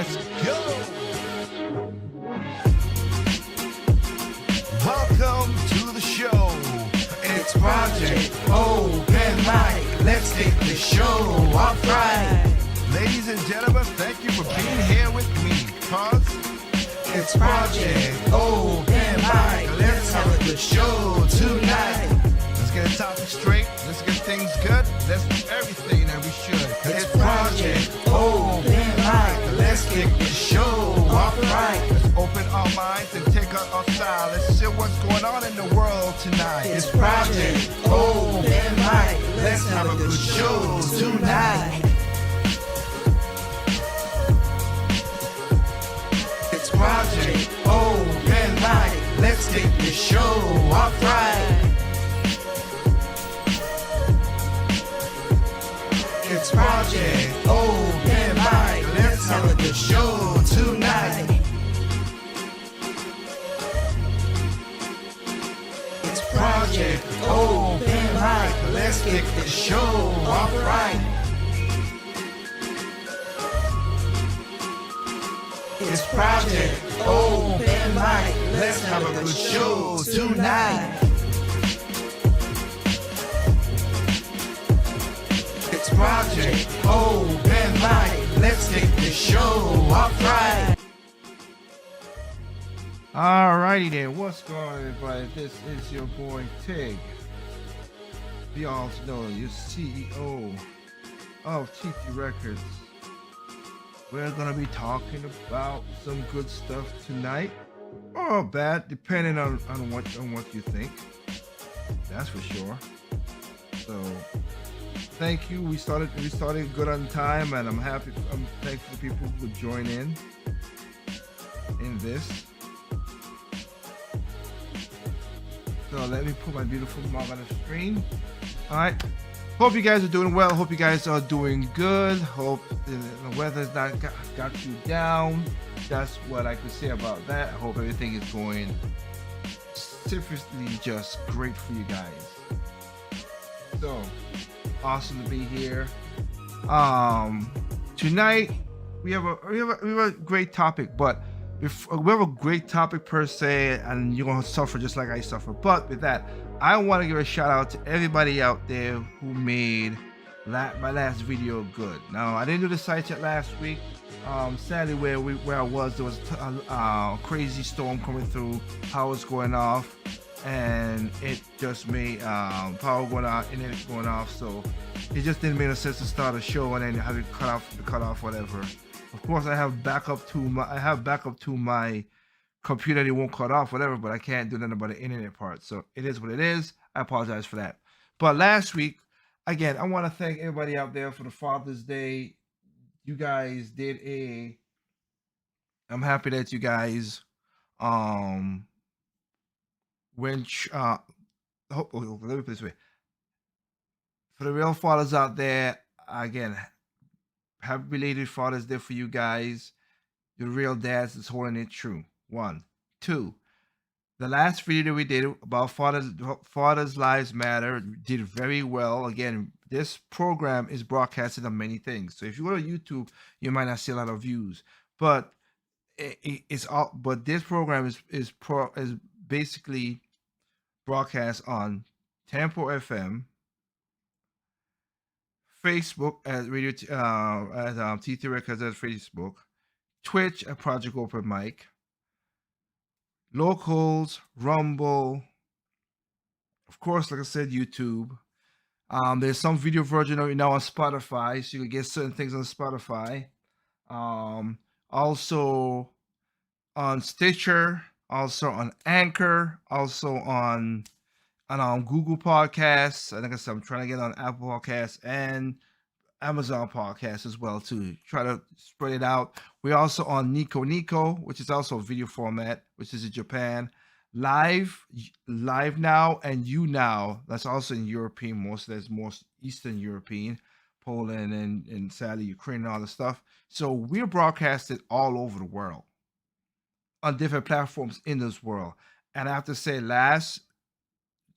Let's go. Welcome to the show. It's Project Open Mic. Let's kick the show off right. Ladies and gentlemen, thank you for being here with me. Cause it's Project Open Mic. Let's have a good show tonight. Let's get a topic straight. Let's get things good. Let's do everything that we should. It's Project Open Mic. Let's kick the show off right. Let's open our minds and take out our style. Let's see what's going on in the world tonight. It's Project Open Mic. Let's have a good show tonight. It's Project Open Mic. Let's kick the show off right. It's Project Open Mic. Let's have a good show tonight. It's Project Open Mic. Let's kick the show off right. It's Project Open Mic. Let's have a good show tonight. It's Project Open Mic. Let's kick the show off right. Alrighty then, what's going on, everybody? This is your boy Tig. You all know your CEO of TT Records. We're gonna be talking about some good stuff tonight, or bad, depending on what you think. That's for sure. So thank you. We started good on time, and I'm thankful for people who would join in this. So let me put my beautiful mug on the screen. All right. Hope you guys are doing well. Hope you guys are doing good. Hope the weather's not got you down. That's what I could say about that. I hope everything is going seriously just great for you guys. So awesome to be here. Tonight we have a great topic, but we have a great topic per se, and you're gonna suffer just like I suffer. But with that, I want to give a shout out to everybody out there who made my last video good. Now, I didn't do the side chat last week. Sadly, where I was, there was a crazy storm coming through, power's going off, and it just made power going out, internet going off. So it just didn't make no sense to start a show and then have it cut off, whatever. Of course, I have backup to my computer that it won't cut off, whatever, but I can't do nothing about the internet part. So it is what it is. I apologize for that. But last week, again, I want to thank everybody out there for the Father's Day. You guys did I'm happy that you guys let me put it this way. For the real fathers out there, again, happy belated Father's Day for you guys. The real dads is holding it true. 1, 2. The last video we did about Fathers Lives Matter did very well. Again, this program is broadcasted on many things. So if you go to YouTube, you might not see a lot of views. But this program is basically broadcast on Tempo FM, Facebook at Radio at TT Records at Facebook, Twitch at Project Open Mic, Locals, Rumble, of course, like I said, YouTube. There's some video version of it now on Spotify, so you can get certain things on Spotify. Also on Stitcher, also on Anchor, also on Google Podcasts. I think I said I'm trying to get on Apple Podcasts and Amazon Podcasts as well too. Try to spread it out. We're also on Nico, which is also a video format, which is in Japan. Live now and YouNow. That's also in European. That's more Eastern European, Poland and sadly Ukraine and all the stuff. So we're broadcasted all over the world on different platforms in this world. And I have to say, last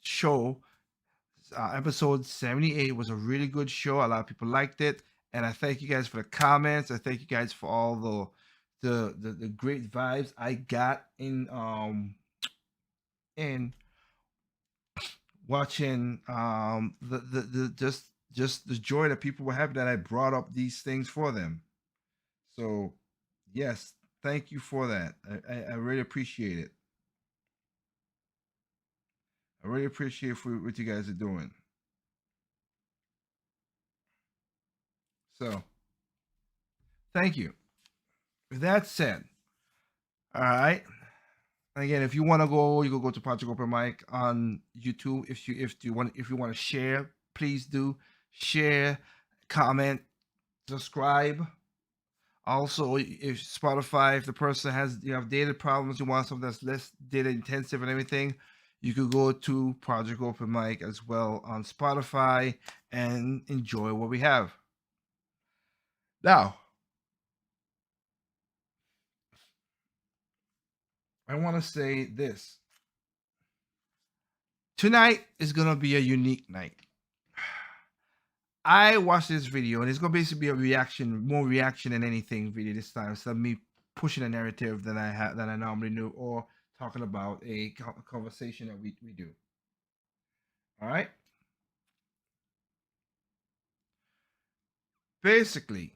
show, episode 78 was a really good show. A lot of people liked it, and I thank you guys for the comments. I thank you guys for all the great vibes I got in watching the just the joy that people were having that I brought up these things for them. So yes, thank you for that. I really appreciate it. I really appreciate for what you guys are doing. So thank you. With that said, all right. Again, if you want to go, you can go to Project Open Mic on YouTube. If you want to share, please do share, comment, subscribe. Also, if Spotify, if the person has have data problems, you want something that's less data intensive and everything, you could go to Project Open Mic as well on Spotify and enjoy what we have. Now, I want to say this. Tonight is gonna be a unique night. I watched this video, and it's gonna basically be a reaction, more reaction than anything video this time. Instead of me pushing a narrative that I normally do, or talking about a conversation that we do. All right. Basically,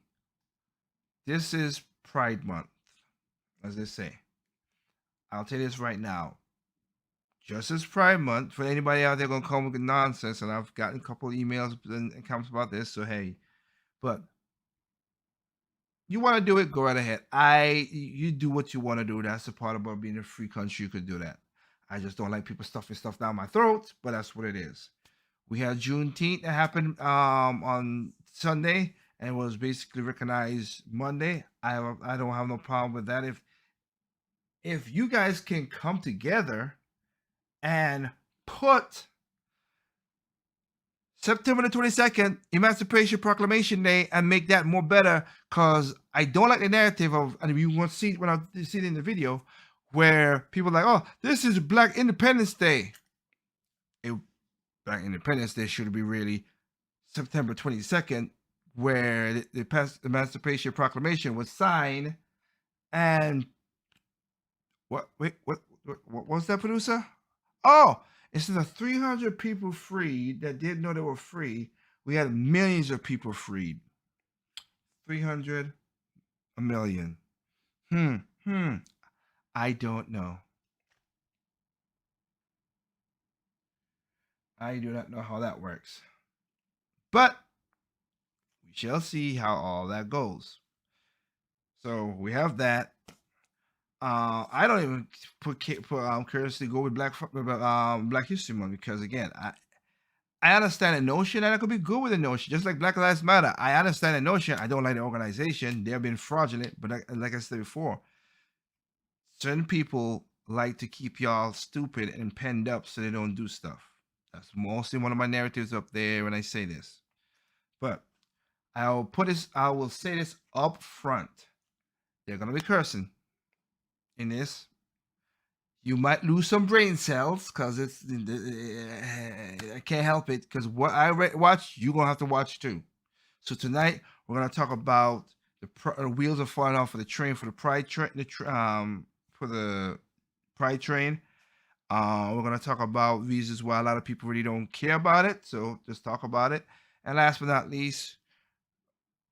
this is Pride Month, as they say. I'll tell you this right now. Just as Pride Month, for anybody out there gonna come with nonsense, and I've gotten a couple emails and comments about this, so hey, but you want to do it, go right ahead. You do what you want to do. That's the part about being a free country. You could do that. I just don't like people stuffing stuff down my throat, but that's what it is. We had Juneteenth that happened on Sunday and was basically recognized Monday. I don't have no problem with that. If you guys can come together and put September the 22nd, Emancipation Proclamation Day, and make that more better, because I don't like the narrative of, and you want to see when I see it in the video, where people are like, oh, this is Black Independence Day. Black Independence Day should be really September 22nd, where the Emancipation Proclamation was signed, and what was that, producer? Oh, instead of 300 people freed that didn't know they were free, we had millions of people freed. 300, a million. I don't know. I do not know how that works. But we shall see how all that goes. So we have that. I don't even put curiously go with Black History Month, because again, I understand the notion, and I could be good with the notion, just like Black Lives Matter. I understand the notion. I don't like the organization. They're being fraudulent, but like I said before, certain people like to keep y'all stupid and penned up so they don't do stuff. That's mostly one of my narratives up there when I say this. But I will say this up front. They're gonna be cursing in this. You might lose some brain cells because I can't help it, because what I watch, you're gonna have to watch too. So tonight we're gonna talk about the wheels are falling off for the train for the Pride train, for the Pride train. We're gonna talk about reasons why a lot of people really don't care about it. So just talk about it. And last but not least,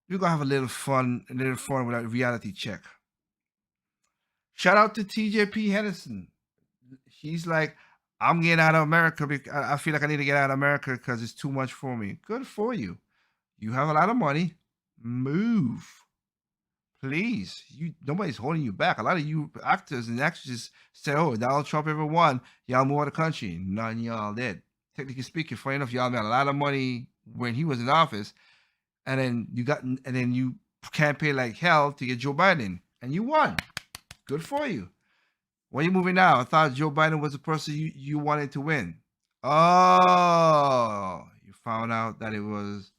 we're gonna have a little fun with a reality check. Shout out to TJP Henderson. She's like, I'm getting out of America because I feel like I need to get out of America because it's too much for me. Good for you. You have a lot of money. Move. Please. Nobody's holding you back. A lot of you actors and actresses say, oh, Donald Trump ever won, y'all move out of the country. None of y'all did. Technically speaking, funny enough, y'all made a lot of money when he was in office, and then you campaigned like hell to get Joe Biden, and you won. Good for you. Why are you moving now? I thought Joe Biden was the person you wanted to win. Oh, you found out that it was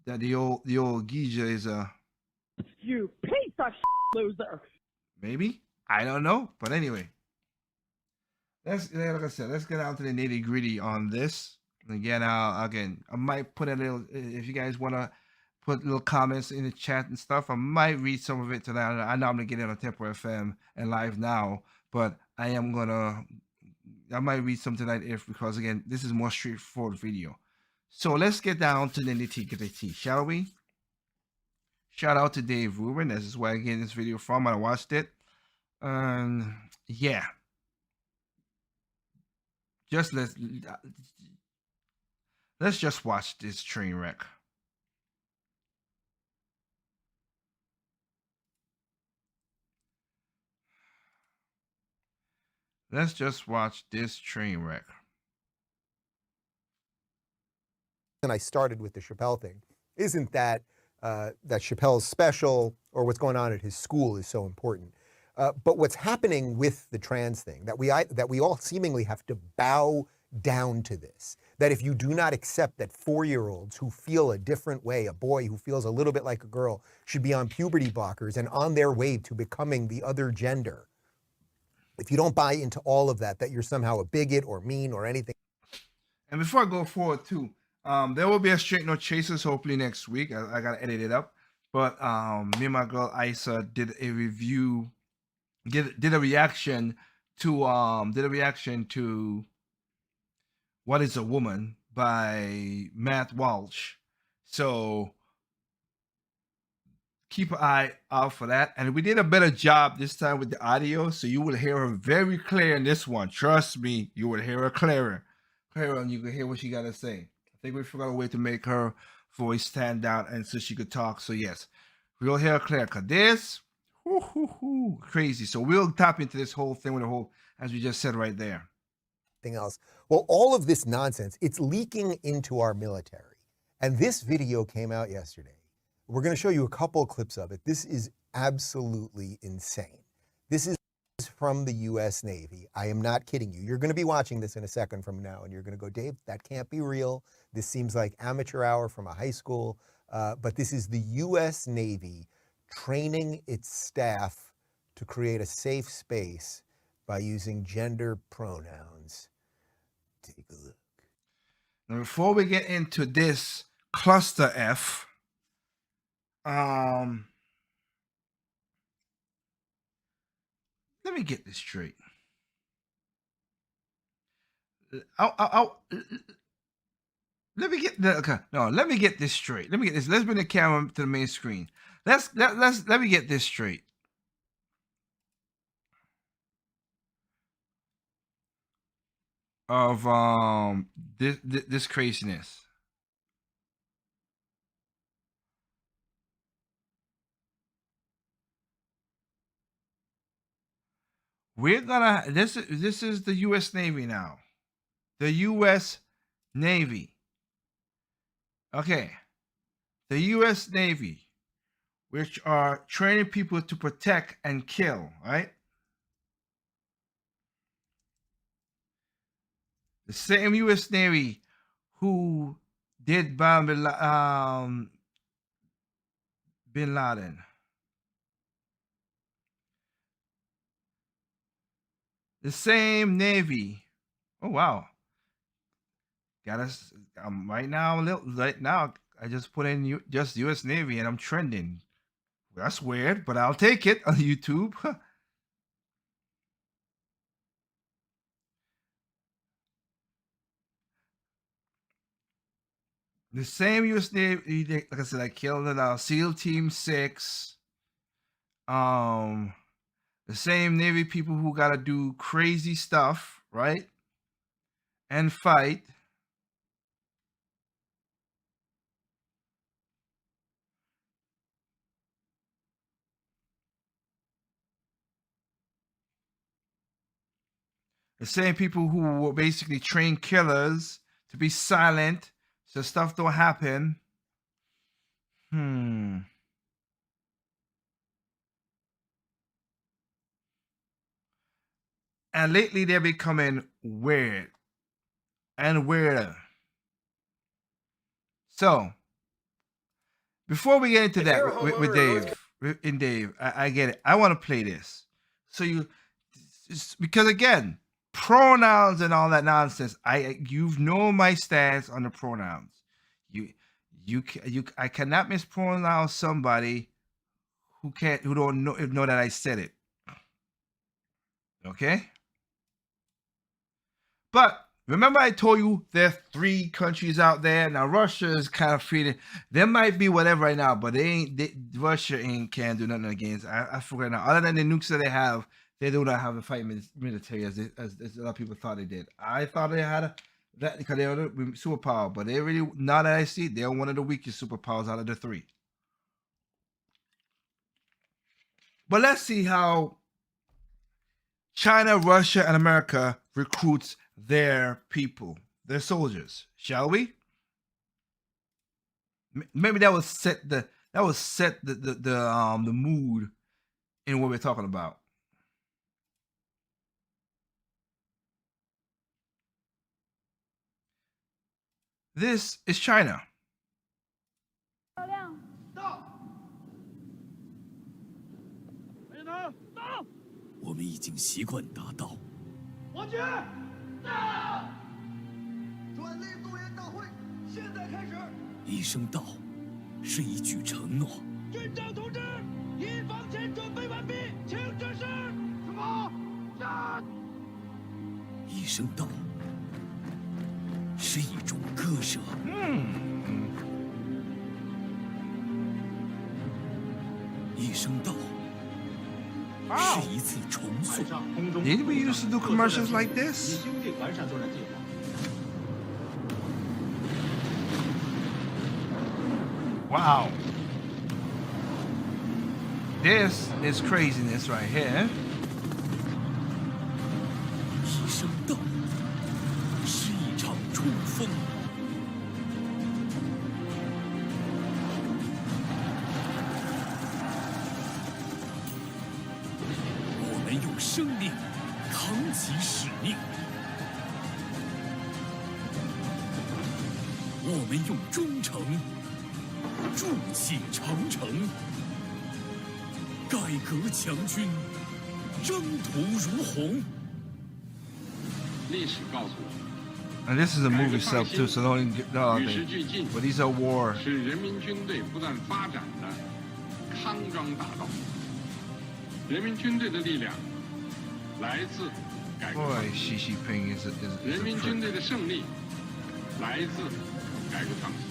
that the old Geisha is a you piece of loser. Maybe, I don't know, but anyway, like I said, let's get down to the nitty gritty on this. Again, I might put a little. If you guys want to put little comments in the chat and stuff. I might read some of it tonight. I know I'm gonna get it on Tempo FM and live now, but I might read some tonight because again, this is more straightforward video. So let's get down to the nitty-gritty, shall we? Shout out to Dave Rubin. This is where I get this video from. I watched it. Yeah. Just let's just watch this train wreck. Let's just watch this train wreck. And I started with the Chappelle thing isn't that that Chappelle's special or what's going on at his school is so important. But what's happening with the trans thing, that we all seemingly have to bow down to this, that if you do not accept that 4-year-olds who feel a different way, a boy who feels a little bit like a girl, should be on puberty blockers and on their way to becoming the other gender, if you don't buy into all of that, that you're somehow a bigot or mean or anything. And before I go forward too, there will be a Straight No Chasers hopefully next week. I gotta edit it up. But me and my girl Isa did a review, did a reaction to What Is a Woman by Matt Walsh. So keep an eye out for that. And we did a better job this time with the audio, so you will hear her very clear in this one. Trust me, you will hear her clearer, and you can hear what she got to say. I think we forgot a way to make her voice stand out and so she could talk. So yes, we'll hear her clear. Cause this, crazy. So we'll tap into this whole thing with the whole, as we just said right there. Else. Well, all of this nonsense, it's leaking into our military. And this video came out yesterday. We're going to show you a couple of clips of it. This is absolutely insane. This is from the U.S. Navy. I am not kidding you. You're going to be watching this in a second from now, and you're going to go, Dave, that can't be real. This seems like amateur hour from a high school. But this is the U.S. Navy training its staff to create a safe space by using gender pronouns. Take a look. Now, before we get into this cluster F, let me get this straight. Let me get let me get this straight. Let me get this. Let's bring the camera to the main screen. Let me get this straight. Of this craziness. We're gonna this is the US Navy now. The US Navy. Okay. The US Navy, which are training people to protect and kill, right? The same U.S. Navy who did bomb Bin Laden. The same Navy. Oh wow. Got us right now. Right now, I just put in just U.S. Navy and I'm trending. That's weird, but I'll take it on YouTube. The same U.S. Navy, like I said, I killed it. SEAL Team 6. The same Navy people who gotta do crazy stuff, right? And fight. The same people who will basically train killers to be silent so stuff don't happen. And lately they're becoming weird and weirder. So before we get into that with Dave, I get it. I want to play this. So because again, pronouns and all that nonsense. You've known my stance on the pronouns. I cannot mispronounce somebody who don't know that I said it. Okay? But remember I told you there are 3 countries out there. Now Russia is kind of feeling there might be whatever right now, but Russia can't do nothing against. I forget now. Other than the nukes that they have, they do not have a fighting military as a lot of people thought they did. I thought they had that because they were the superpower, but they really, now that I see, they're one of the weakest superpowers out of the 3. But let's see how China, Russia, and America recruits their people, their soldiers, shall we? Maybe that will set the mood in what we're talking about. This is China. 我们已经习惯达到。王局，到！专利动员大会现在开始。一声到，是一句承诺。军长同志，一方前准备完毕，请指示。什么？战！一声到，是一种割舍。一声到。 是一次重塑。 Did we used to do commercials like this? Wow. This is craziness right here. 一声到，是一场冲锋。 用生命扛起使命，我们用忠诚筑起长城，改革强军，征途如虹。历史告诉我， And this is a movie stuff too, so don't get all 与时俱进， But these are war. 是人民军队不断发展的康庄大道。人民军队的力量来自改革开 Boy, 放， Xi Jinping is 人 a 民军 prick. 队的胜利来自改革创新。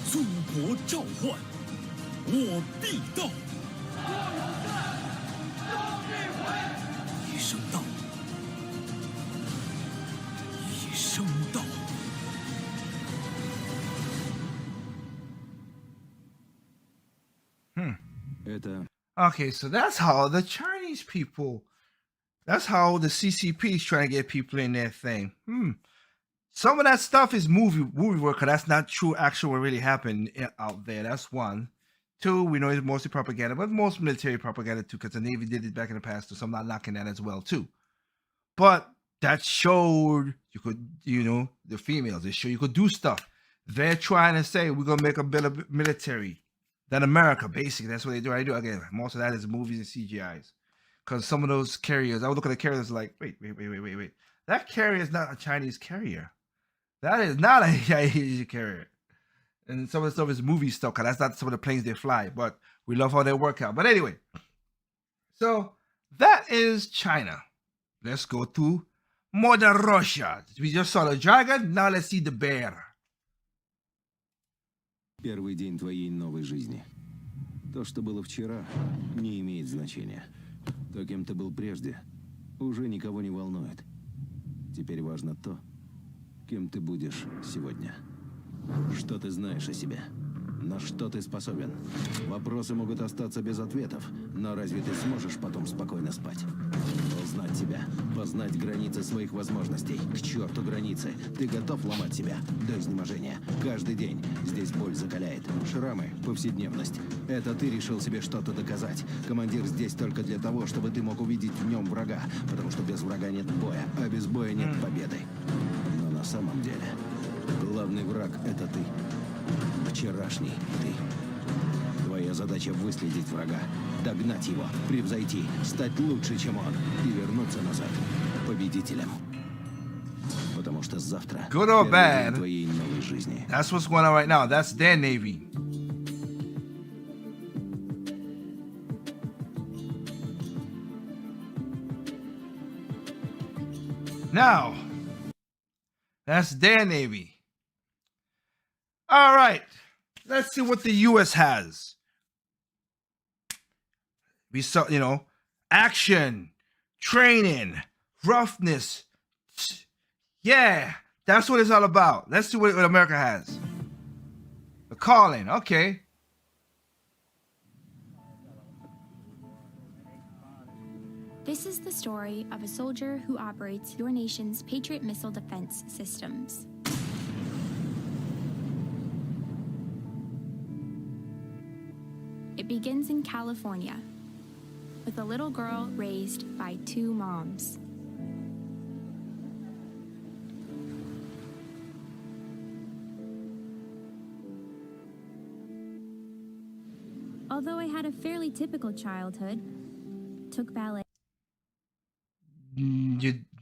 祖国召唤，我必到。一声到，一声到。 Okay, so that's how the Chinese people, that's how the CCP is trying to get people in their thing. Some of that stuff is movie work, 'cause that's not true, actual what really happened out there. That's one. 2, we know it's mostly propaganda, but most military propaganda too, because the Navy did it back in the past, so I'm not knocking that as well too. But that showed you could, the females, they show you could do stuff. They're trying to say we're gonna make a better military than America, basically. That's what they do. I do again. Most of that is movies and CGIs. Because some of those carriers, I would look at the carriers like, wait. That carrier is not a Chinese carrier. That is not a Chinese carrier. And some of the stuff is movie stuff, because that's not some of the planes they fly. But we love how they work out. But anyway, so that is China. Let's go to Mother Russia. We just saw the dragon. Now let's see the bear. Первый день твоей новой жизни. То, что было вчера, не имеет значения. То, кем ты был прежде, уже никого не волнует. Теперь важно то, кем ты будешь сегодня. Что ты знаешь о себе? На что ты способен? Вопросы могут остаться без ответов, но разве ты сможешь потом спокойно спать? Узнать себя, познать границы своих возможностей. К черту границы. Ты готов ломать себя до изнеможения. Каждый день здесь боль закаляет. Шрамы, повседневность. Это ты решил себе что-то доказать. Командир здесь только для того, чтобы ты мог увидеть в нем врага. Потому что без врага нет боя, а без боя нет победы. Но на самом деле, главный враг — это ты. Вчерашний ты. Твоя задача — выследить врага, догнать его, превзойти, стать лучше, чем он, и вернуться назад победителем. Потому что завтра Good or первый bad, день твоей новой жизни. that's what's going on right now. That's their Navy. Now, that's their Navy. All right, let's see what the U.S. has. We saw, action, training, roughness. Yeah, that's what it's all about. Let's see what America has. The calling, okay. This is the story of a soldier who operates your nation's Patriot missile defense systems. It begins in California, with a little girl raised by two moms. Although I had a fairly typical childhood, took ballet.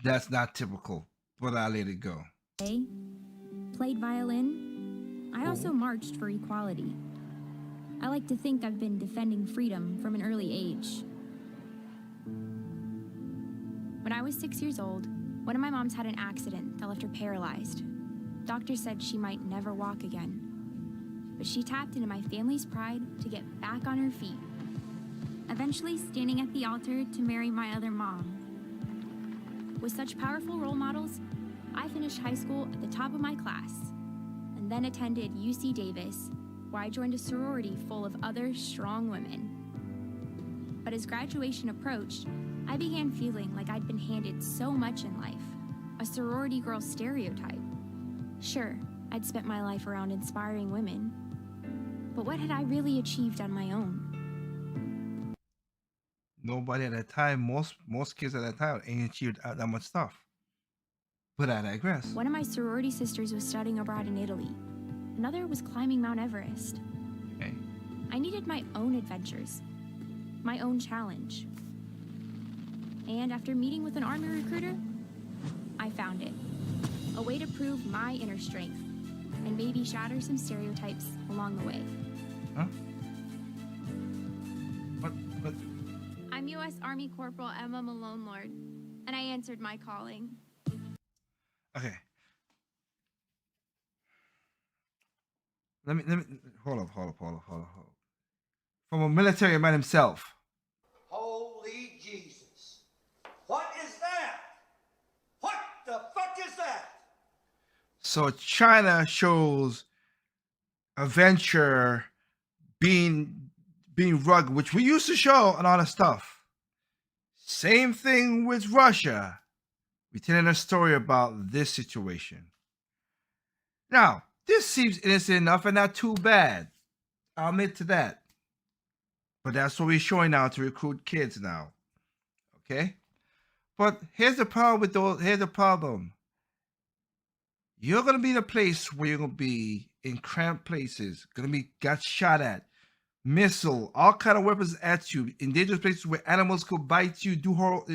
That's not typical, but I'll let it go. Played violin. I also marched for equality. I like to think I've been defending freedom from an early age. When I was 6 years old, one of my moms had an accident that left her paralyzed. Doctors said she might never walk again. But she tapped into my family's pride to get back on her feet, eventually standing at the altar to marry my other mom. With such powerful role models, I finished high school at the top of my class, and then attended UC Davis, where I joined a sorority full of other strong women. But as graduation approached, I began feeling like I'd been handed so much in life, a sorority girl stereotype. Sure, I'd spent my life around inspiring women, but what had I really achieved on my own? Nobody at that time, most kids at that time ain't achieved that much stuff. But I digress. One of my sorority sisters was studying abroad in Italy. Another was climbing Mount Everest. Okay. I needed my own adventures, my own challenge. And after meeting with an army recruiter, I found it. A way to prove my inner strength and maybe shatter some stereotypes along the way. Huh? What? I'm U.S. Army Corporal Emma Malone Lord, and I answered my calling. Okay. Let me hold up. From a military man himself. Holy Jesus. What is that? What the fuck is that? So China shows adventure being rugged, which we used to show and all that stuff. Same thing with Russia. We're telling a story about this situation. Now, this seems innocent enough and not too bad. I'll admit to that. But that's what we're showing now to recruit kids now. Okay? But here's the problem with those. Here's the problem. You're going to be in a place where you're going to be in cramped places, going to be got shot at, missile, all kind of weapons at you, in dangerous places where animals could bite you, do horrible,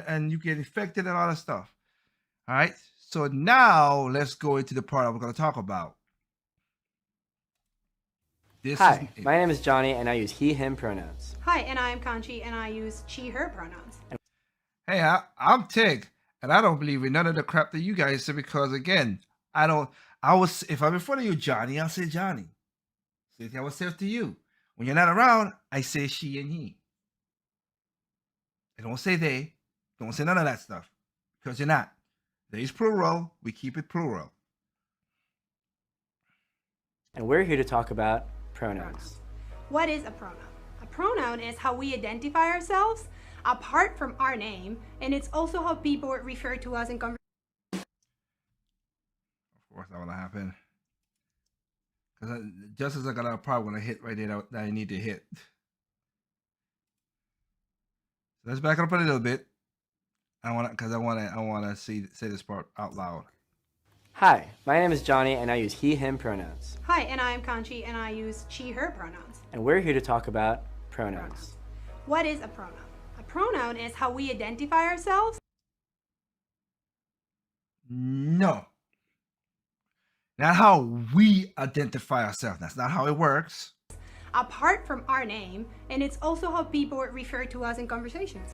and you get infected and all that stuff. All right? So now let's go into the part that we're going to talk about. Hi, my name is Johnny, and I use he, him pronouns. Hi, and I'm Conchi, and I use she, her pronouns. Hey, I'm Tig, and I don't believe in none of the crap that you guys say because, again, if I'm in front of you, Johnny, I'll say Johnny. Same thing I would say to you. When you're not around, I say she and he. I don't say they. Don't say none of that stuff because you're not. There's plural. We keep it plural. And we're here to talk about pronouns. What is a pronoun? A pronoun is how we identify ourselves apart from our name, and it's also how people refer to us in conversation. Of course, that will happen. Because just as I got a problem when I hit right there that I need to hit. So let's back it up a little bit. I want to say this part out loud. Hi, my name is Johnny, and I use he, him pronouns. Hi, and I'm Conchi, and I use she, her pronouns. And we're here to talk about pronouns. What is a pronoun? A pronoun is how we identify ourselves. No. Not how we identify ourselves. That's not how it works. Apart from our name, and it's also how people refer to us in conversations.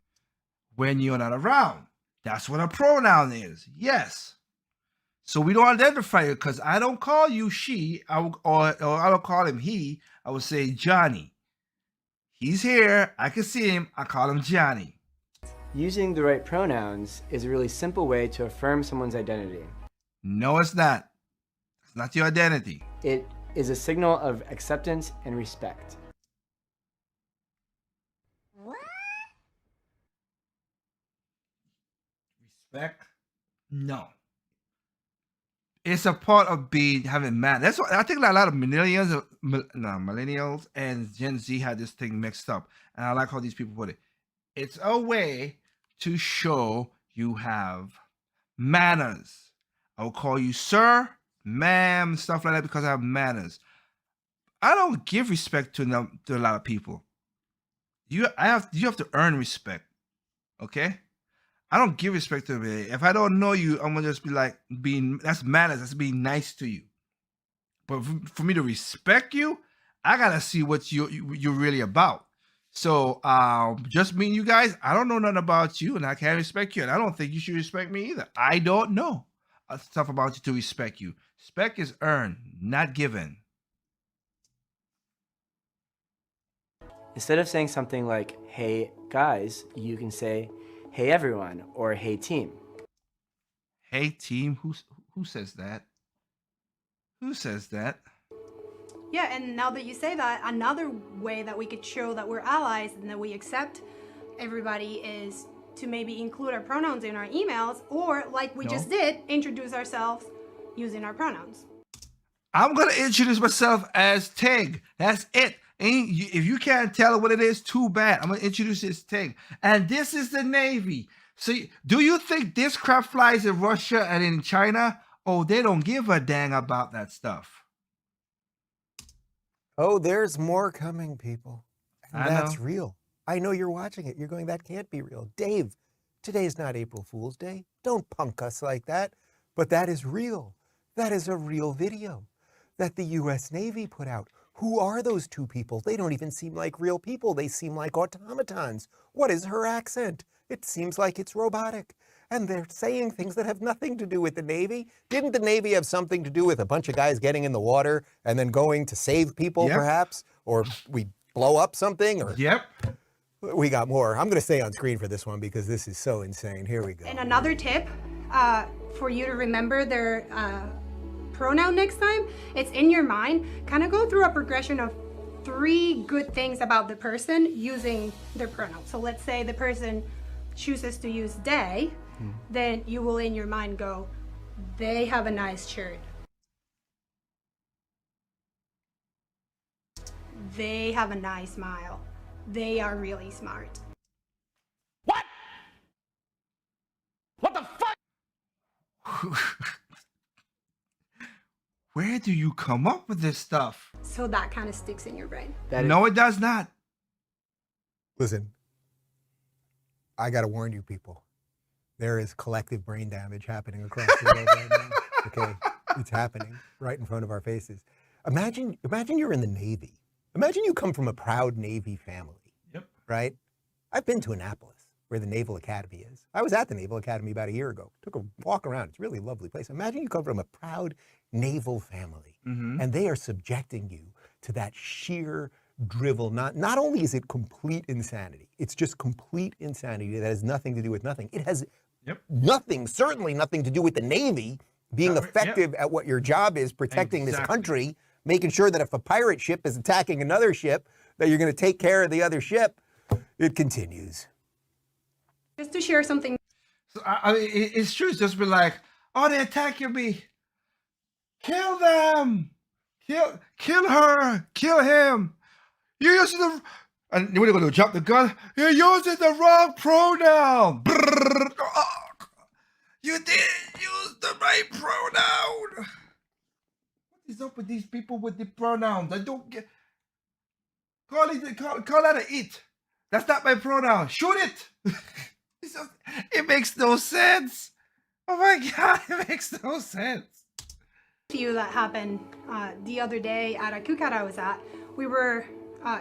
When you're not around. That's what a pronoun is. Yes. So we don't identify it because I don't call you she, or I don't call him he. I would say Johnny. He's here. I can see him. I call him Johnny. Using the right pronouns is a really simple way to affirm someone's identity. No, it's not. It's not your identity. It is a signal of acceptance and respect. Respect? No. It's a part of having manners. That's what I think a lot of millennials and Gen Z had this thing mixed up. And I like how these people put it. It's a way to show you have manners. I will call you sir, ma'am, stuff like that because I have manners. I don't give respect to a lot of people. You have to earn respect. Okay? I don't give respect to me. If I don't know you, I'm gonna just be like that's manners, that's being nice to you. But for me to respect you, I gotta see what you're really about. So just meeting you guys, I don't know nothing about you, and I can't respect you, and I don't think you should respect me either. I don't know stuff about you to respect you. Respect is earned, not given. Instead of saying something like, hey guys, you can say, hey everyone, or hey team. Hey team, who says that? Who says that? Yeah, and now that you say that, another way that we could show that we're allies and that we accept everybody is to maybe include our pronouns in our emails, or like we just did, introduce ourselves using our pronouns. I'm gonna introduce myself as Tig. That's it. If you can't tell what it is, too bad. I'm gonna introduce it as Tig. And this is the Navy. So do you think this crap flies in Russia and in China? Oh, they don't give a dang about that stuff. Oh, there's more coming, people. And that's know. real. I know you're watching it. You're going, that can't be real. Dave, today's not April Fool's Day. Don't punk us like that. But that is real. That is a real video that the U.S. Navy put out. Who are those two people? They don't even seem like real people. They seem like automatons. What is her accent? It seems like it's robotic. And they're saying things that have nothing to do with the Navy. Didn't the Navy have something to do with a bunch of guys getting in the water and then going to save people, perhaps? Or we blow up something? Or we got more. I'm going to stay on screen for this one because this is so insane. Here we go. And another tip for you to remember their pronoun next time, it's in your mind. Kind of go through a progression of 3 good things about the person using their pronoun. So let's say the person chooses to use they, then you will in your mind go, they have a nice shirt. They have a nice smile. They are really smart. What? What the fuck? Where do you come up with this stuff? So that kind of sticks in your brain. No, it does not. Listen, I got to warn you people. There is collective brain damage happening across the world right now. Okay, it's happening right in front of our faces. Imagine you're in the Navy. Imagine you come from a proud Navy family. Yep. Right? I've been to Annapolis, where the Naval Academy is. I was at the Naval Academy about a year ago. Took a walk around. It's a really lovely place. Imagine you come from a proud naval family, and they are subjecting you to that sheer drivel. Not only is it complete insanity, it's just complete insanity that has nothing to do with nothing. It has nothing, certainly nothing to do with the Navy being effective at what your job is, protecting this country, making sure that if a pirate ship is attacking another ship, that you're going to take care of the other ship. It continues. Just to share something. So, I mean, it's true. It's just been like, oh, they're attacking me. Kill them. Kill her. Kill him. You're using the... And what are you going to do? Jump the gun? You're using the wrong pronoun. You didn't use the right pronoun. What is up with these people with the pronouns? I don't get... Call that a it. That's not my pronoun. Shoot it. It makes no sense. Oh my God, it makes no sense. You that happened the other day at a cookout I was at. We were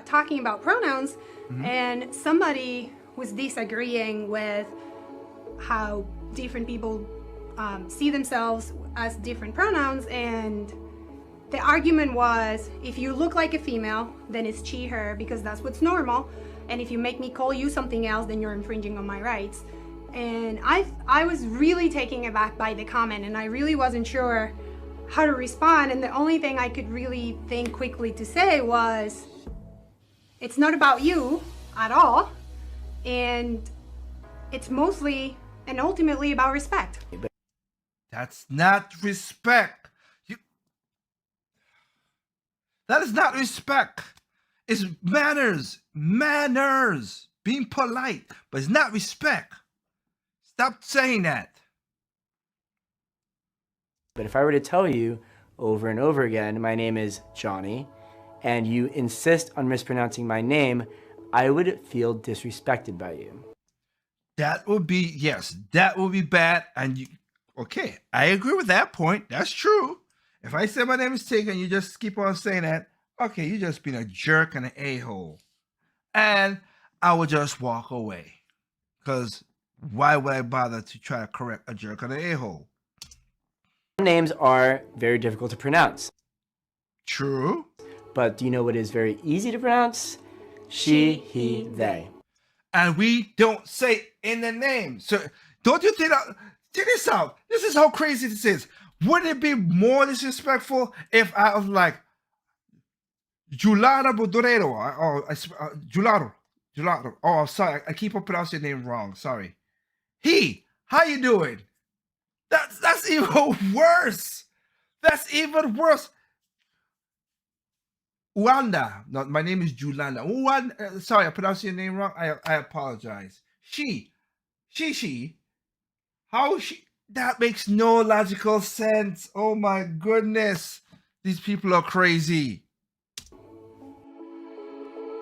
talking about pronouns, and somebody was disagreeing with how different people see themselves as different pronouns, and the argument was, if you look like a female, then it's she, her, because that's what's normal, and if you make me call you something else, then you're infringing on my rights. And I was really taken aback by the comment, and I really wasn't sure how to respond, and the only thing I could really think quickly to say was, it's not about you at all, and it's mostly and ultimately about respect. That's not respect. That is not respect. It's manners. Manners. Being polite, but it's not respect. Stop saying that. But if I were to tell you over and over again, my name is Johnny, and you insist on mispronouncing my name, I would feel disrespected by you. That would be, yes, that would be bad. And you, okay, I agree with that point. That's true. If I say my name is Tig and you just keep on saying that, okay, you're just being a jerk and an a-hole. And I would just walk away. Because why would I bother to try to correct a jerk and an a-hole? Names are very difficult to pronounce. True. But do you know what is very easy to pronounce? She, he, they. And we don't say in the name. So don't you think that, check this out. This is how crazy this is. Wouldn't it be more disrespectful if I was like, Jularo Bodorero, or Jularo. Oh, sorry, I keep on pronouncing your name wrong. Sorry. He, how you doing? That's even worse. That's even worse. Uanda. No, my name is Julanda. Uanda. Sorry, I pronounced your name wrong. I apologize. She. How she? That makes no logical sense. Oh my goodness. These people are crazy.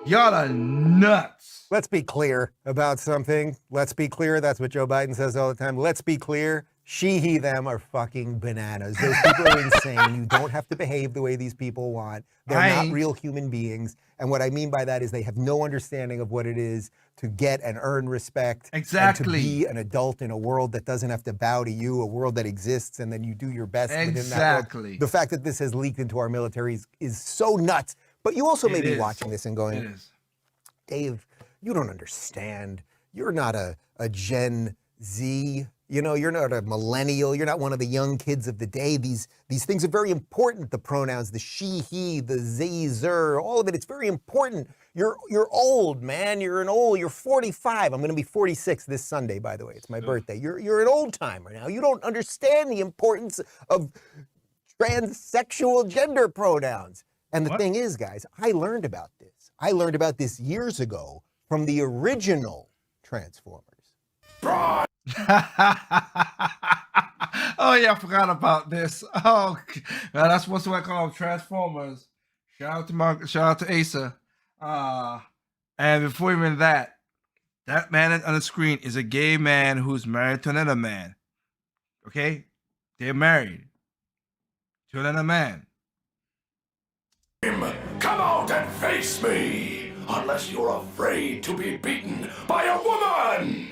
Y'all are nuts. Let's be clear about something. Let's be clear. That's what Joe Biden says all the time. Let's be clear. She, he, them are fucking bananas. Those people are insane. You don't have to behave the way these people want. They're not real human beings. And what I mean by that is they have no understanding of what it is to get and earn respect. Exactly. And to be an adult in a world that doesn't have to bow to you, a world that exists, and then you do your best within that world. The fact that this has leaked into our militaries is so nuts. But you also may be watching this and going, Dave, you don't understand. You're not a Gen Z. You know, you're not a millennial. You're not one of the young kids of the day. These things are very important. The pronouns, the she, he, the they, zer, all of it. It's very important. You're old, man. You're 45. I'm going to be 46 this Sunday, by the way. It's my birthday. You're an old timer now. You don't understand the importance of transsexual gender pronouns. And the thing is, guys, I learned about this. I learned about this years ago from the original Transformers. Oh yeah, I forgot about this. Oh, that's what I call them, Transformers. Shout out to Asa. And before even that man on the screen is a gay man who's married to another man. Okay, they're married to another man. Come out and face me, unless you're afraid to be beaten by a woman!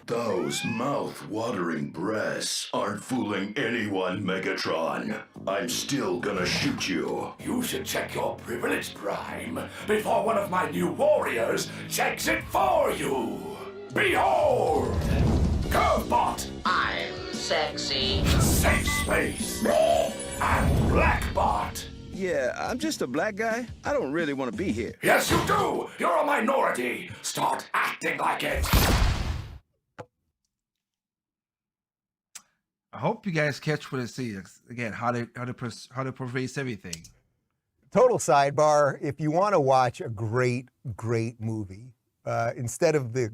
Those mouth-watering breasts aren't fooling anyone, Megatron. I'm still gonna shoot you. You should check your privilege prime before one of my new warriors checks it for you. Behold! Curvebot! I'm sexy. Safe Space! And Blackbot! Yeah, I'm just a black guy. I don't really want to be here. Yes, you do! You're a minority! Start acting like it! I hope you guys catch what it says. Again, how to pervade everything. Total sidebar, if you want to watch a great movie, instead of the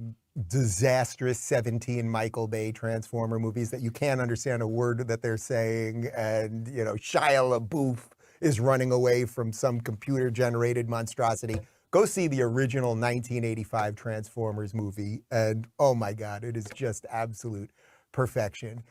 disastrous 17 Michael Bay Transformer movies that you can't understand a word that they're saying, and, you know, Shia LaBeouf is running away from some computer-generated monstrosity, Go see the original 1985 Transformers movie, and oh my God, it is just absolute perfection.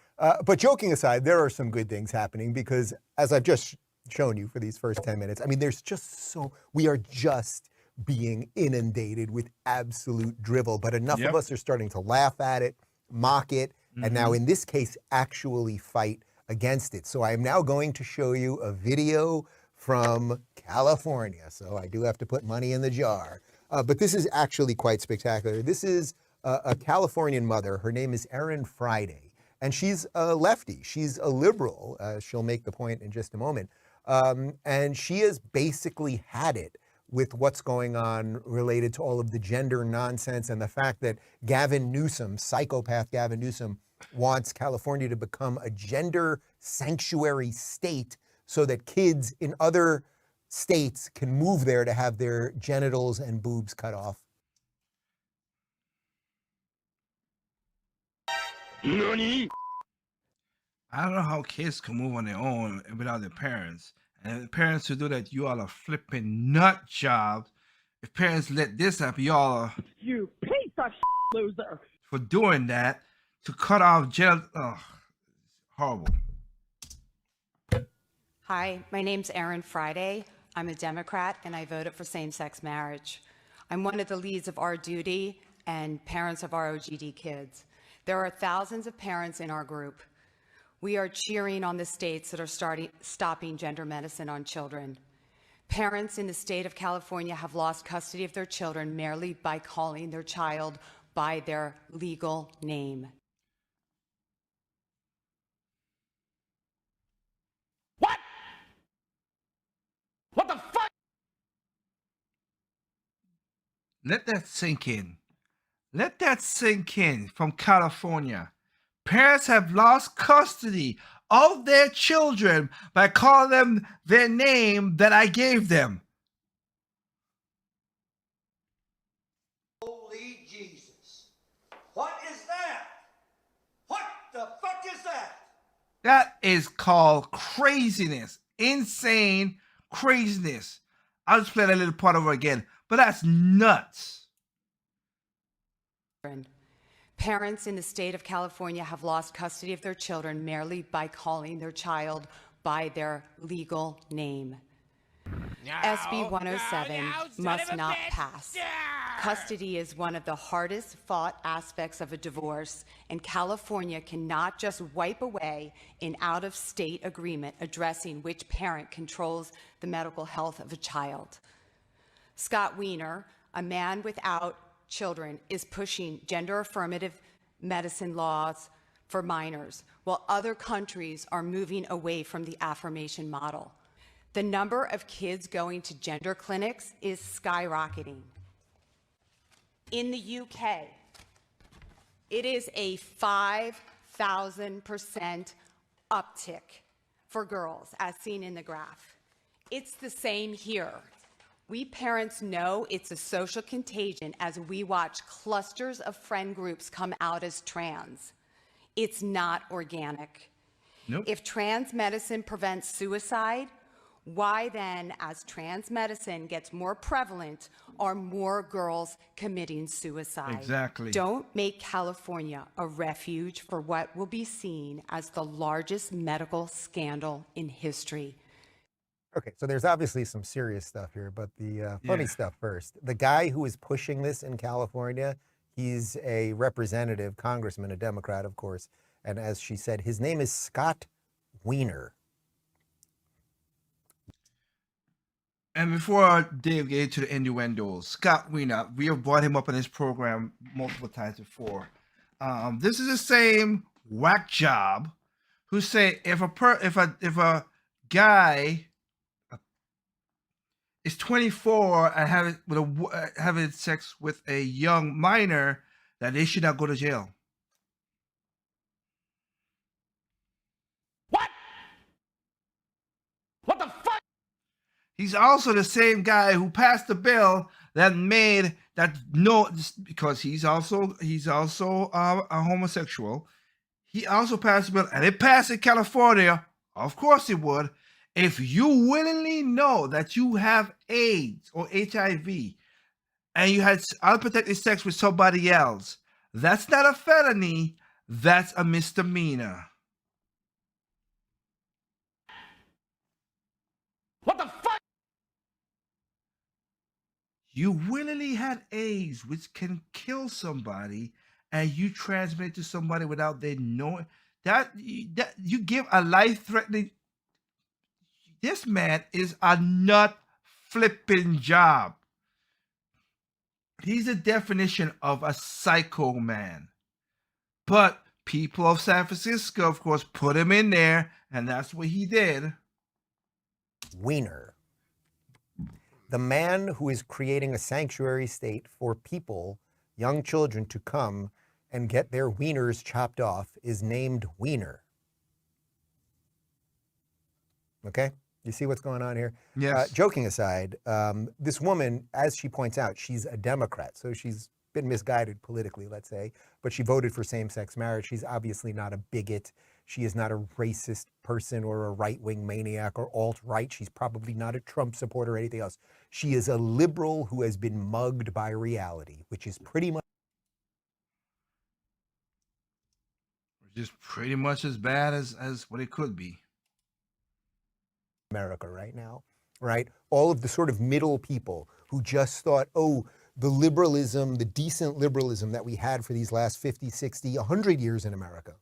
But joking aside, there are some good things happening because, as I've just shown you for these first 10 minutes, I mean, there's just we are just being inundated with absolute drivel, but enough of us are starting to laugh at it, mock it, and now in this case, actually fight against it. So I am now going to show you a video from California. So I do have to put money in the jar. But this is actually quite spectacular. This is a Californian mother. Her name is Erin Friday, and she's a lefty. She's a liberal. She'll make the point in just a moment. And she has basically had it with what's going on related to all of the gender nonsense and the fact that Gavin Newsom, psychopath Gavin Newsom, wants California to become a gender sanctuary state so that kids in other states can move there to have their genitals and boobs cut off. NANI? I don't know how kids can move on their own without their parents. And the parents who do that, you all are flipping nut jobs. If parents let this happen, y'all are... You piece of loser. For doing that, to cut off genital... Oh, horrible. Hi, my name's Erin Friday. I'm a Democrat, and I voted for same-sex marriage. I'm one of the leads of Our Duty and parents of ROGD kids. There are thousands of parents in our group. We are cheering on the states that are stopping gender medicine on children. Parents in the state of California have lost custody of their children merely by calling their child by their legal name. What? What the fuck? Let that sink in. Let that sink in from California. Parents have lost custody of their children by calling them their name that I gave them. Holy Jesus. What is that? What the fuck is that? That is called craziness. Insane craziness. I'll just play that little part over again. But that's nuts. Parents in the state of California have lost custody of their children merely by calling their child by their legal name. SB 107 must not pass. Custody is one of the hardest fought aspects of a divorce, and California cannot just wipe away an out-of-state agreement addressing which parent controls the medical health of a child. Scott Wiener, a man without children, is pushing gender-affirmative medicine laws for minors, while other countries are moving away from the affirmation model. The number of kids going to gender clinics is skyrocketing. In the UK, it is a 5,000% uptick for girls, as seen in the graph. It's the same here. We parents know it's a social contagion as we watch clusters of friend groups come out as trans. It's not organic. Nope. If trans medicine prevents suicide, why then, as trans medicine gets more prevalent, are more girls committing suicide? Exactly. Don't make California a refuge for what will be seen as the largest medical scandal in history. Okay, so there's obviously some serious stuff here, but the funny stuff first. The guy who is pushing this in California, he's a representative, congressman, a Democrat, of course. And as she said, his name is Scott Wiener. And before Dave get into the innuendos, Scott Wiener, we have brought him up in this program multiple times before. This is the same whack job who say if a guy is 24 and having sex with a young minor, that they should not go to jail. What? What the fuck? He's also the same guy who passed the bill that made that because he's also a homosexual. He also passed the bill, and it passed in California. Of course it would. If you willingly know that you have AIDS or HIV, and you had unprotected sex with somebody else, that's not a felony. That's a misdemeanor. What the fuck? You willingly had AIDS, which can kill somebody, and you transmit it to somebody without their knowing. That you give a life-threatening. This man is a nut flipping job. He's a definition of a psycho man. But people of San Francisco, of course, put him in there, and that's what he did. Wiener. The man who is creating a sanctuary state for people, young children, to come and get their wieners chopped off is named Wiener. Okay? You see what's going on here? Yes. Joking aside, this woman, as she points out, she's a Democrat, so she's been misguided politically, let's say, but she voted for same-sex marriage. She's obviously not a bigot. She is not a racist person or a right-wing maniac or alt-right. She's probably not a Trump supporter or anything else. She is a liberal who has been mugged by reality, which is pretty much Just pretty much as bad as what it could be. America right now, right? All of the sort of middle people who just thought, oh, the liberalism, the decent liberalism that we had for these last 50, 60, 100 years in America,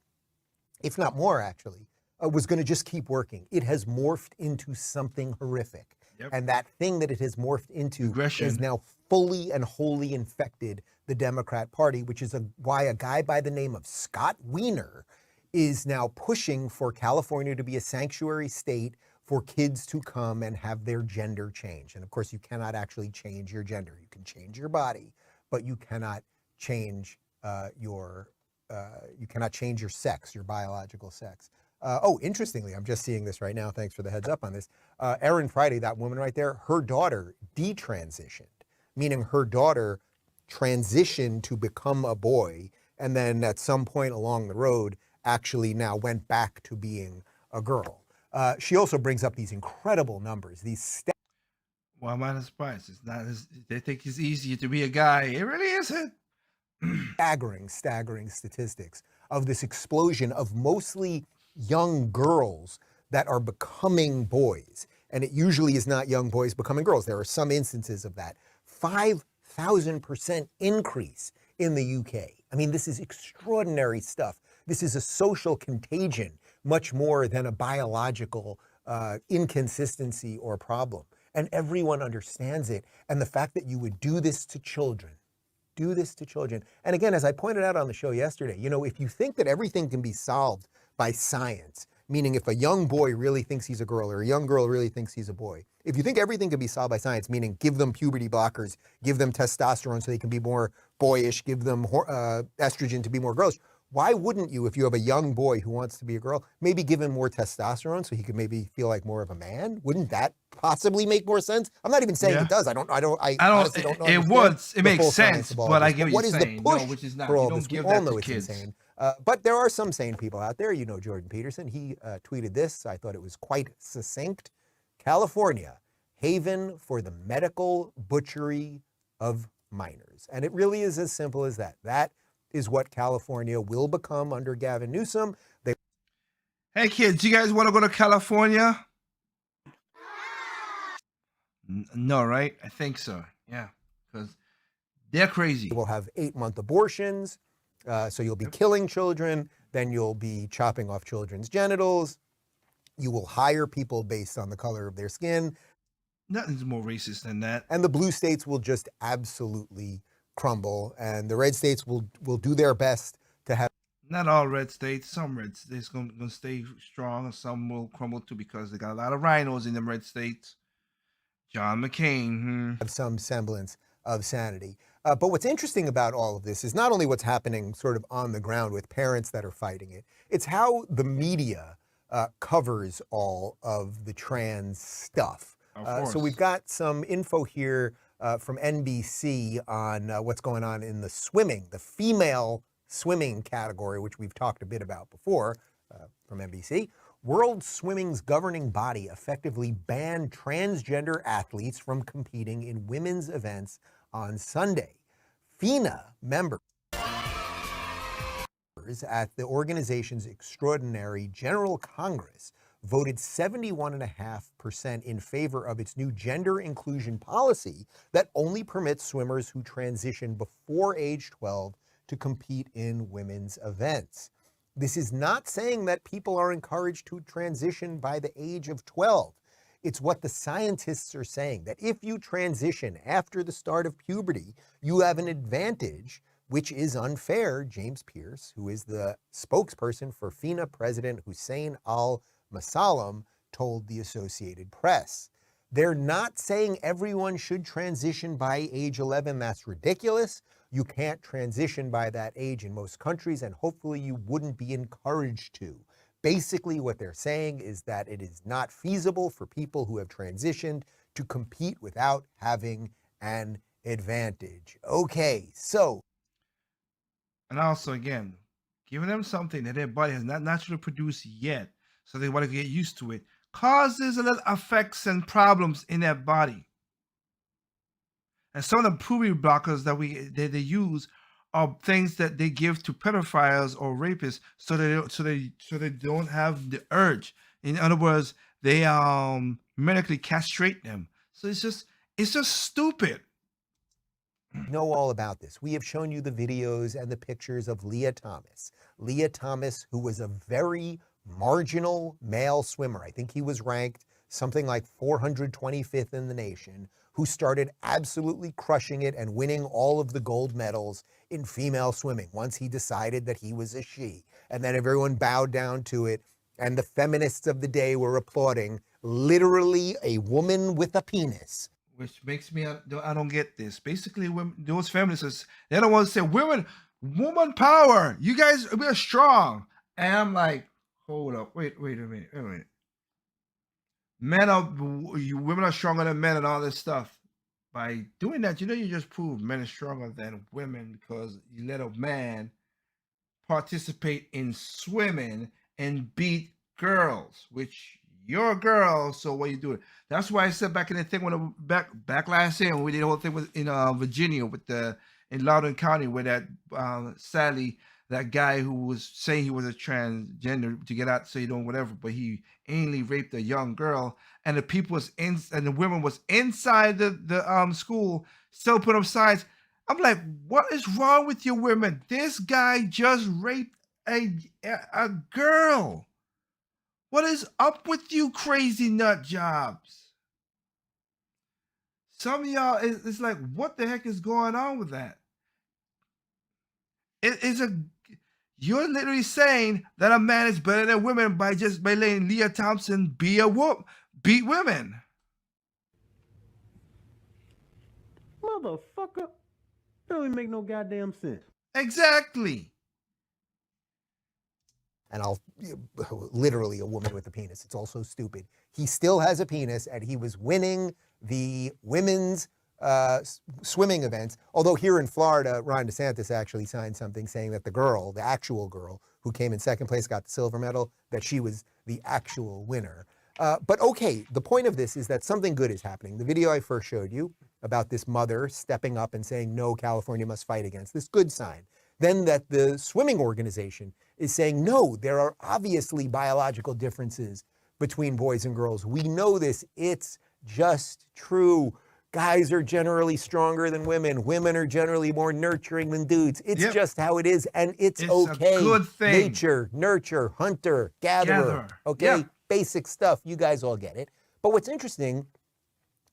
if not more actually, was going to just keep working. It has morphed into something horrific. Yep. And that thing that it has morphed into Aggression. is now fully and wholly infected the Democrat Party, which is why a guy by the name of Scott Wiener is now pushing for California to be a sanctuary state for kids to come and have their gender changed. And of course, you cannot actually change your gender. You can change your body, but you cannot change your sex, your biological sex. Oh, interestingly, I'm just seeing this right now. Thanks for the heads up on this. Erin Friday, that woman right there, her daughter detransitioned, meaning her daughter transitioned to become a boy, and then at some point along the road, actually now went back to being a girl. She also brings up these incredible numbers, these Well, I'm not surprised. It's not as they think it's easier to be a guy. It really isn't. staggering statistics of this explosion of mostly young girls that are becoming boys. And it usually is not young boys becoming girls. There are some instances of that. 5,000% increase in the UK. I mean, this is extraordinary stuff. This is a social contagion, much more than a biological inconsistency or problem. And everyone understands it. And the fact that you would do this to children, And again, as I pointed out on the show yesterday, you know, if you think that everything can be solved by science, meaning if a young boy really thinks he's a girl or a young girl really thinks he's a boy, if you think everything can be solved by science, meaning give them puberty blockers, give them testosterone so they can be more boyish, give them estrogen to be more girlish, why wouldn't you, if you have a young boy who wants to be a girl, maybe give him more testosterone so he could maybe feel like more of a man? Wouldn't that possibly make more sense? I'm not even saying it does. I honestly don't know. It would. It makes sense, but I get what you're saying. What is the push which is not. for all You don't this? We give all that know to it's kids. insane. But there are some sane people out there. You know Jordan Peterson. He tweeted this. I thought it was quite succinct. California, haven for the medical butchery of minors. And it really is as simple as that. That is what California will become under Gavin Newsom. Hey kids, you guys want to go to California? No, right? I think so. Yeah, because they're crazy. We'll have 8-month abortions. So you'll be killing children. Then you'll be chopping off children's genitals. You will hire people based on the color of their skin. Nothing's more racist than that. And the blue states will just absolutely crumble, and the red states will do their best to have. Not all red states. Some red states going to stay strong, and some will crumble too because they got a lot of rhinos in them red states. John McCain. Have some semblance of sanity. But what's interesting about all of this is not only what's happening sort of on the ground with parents that are fighting it, it's how the media covers all of the trans stuff. So we've got some info here from NBC on what's going on in the swimming, the female swimming category, which we've talked a bit about before from NBC. World Swimming's governing body effectively banned transgender athletes from competing in women's events on Sunday. FINA members at the organization's Extraordinary General Congress voted 71.5% in favor of its new gender inclusion policy that only permits swimmers who transition before age 12 to compete in women's events. This is not saying that people are encouraged to transition by the age of 12. It's what the scientists are saying, that if you transition after the start of puberty, you have an advantage, which is unfair. James Pierce, who is the spokesperson for FINA President Hussein al-Masalam, told the Associated Press. They're not saying everyone should transition by age 11. That's ridiculous. You can't transition by that age in most countries, and hopefully you wouldn't be encouraged to. Basically, what they're saying is that it is not feasible for people who have transitioned to compete without having an advantage. Okay, so. And also, again, giving them something that their body has not naturally produced yet, so they want to get used to it, causes a little effects and problems in their body. And some of the puberty blockers that they use are things that they give to pedophiles or rapists, so they don't have the urge. In other words, they medically castrate them. So it's just stupid. Know all about this. We have shown you the videos and the pictures of Leah Thomas. Leah Thomas, who was a very marginal male swimmer. I think he was ranked something like 425th in the nation, who started absolutely crushing it and winning all of the gold medals in female swimming once he decided that he was a she. And then everyone bowed down to it, and the feminists of the day were applauding literally a woman with a penis. Which makes me, I don't get this. Basically, those feminists, they don't want to say, woman power. You guys, we are strong. And I'm like, hold up, wait a minute. Women are stronger than men and all this stuff. By doing that, you just prove men are stronger than women, because you let a man participate in swimming and beat girls, which you're a girl, so what are you doing? That's why I said back in the thing when back last year when we did the whole thing with in Virginia in Loudoun County, where that sadly that guy who was saying he was a transgender to get out, so you know whatever, but he anally raped a young girl, and the people and the women was inside the school, still put up signs. I'm like, what is wrong with you women? This guy just raped a girl. What is up with you crazy nut jobs? Some of y'all, it's like, what the heck is going on with that? You're literally saying that a man is better than women by letting Leah Thompson beat women. Motherfucker. That don't even make no goddamn sense. Exactly. And literally a woman with a penis. It's also stupid. He still has a penis, and he was winning the women's swimming events. Although here in Florida, Ron DeSantis actually signed something saying that the actual girl who came in second place, got the silver medal, that she was the actual winner. But okay, the point of this is that something good is happening. The video I first showed you about this mother stepping up and saying, no, California must fight against this, good sign. Then that the swimming organization is saying, no, there are obviously biological differences between boys and girls. We know this. It's just true. Guys are generally stronger than women. Women are generally more nurturing than dudes. It's just how it is, and it's okay. A good thing. Nature, nurture, hunter, gatherer. Okay? Yeah. Basic stuff. You guys all get it. But what's interesting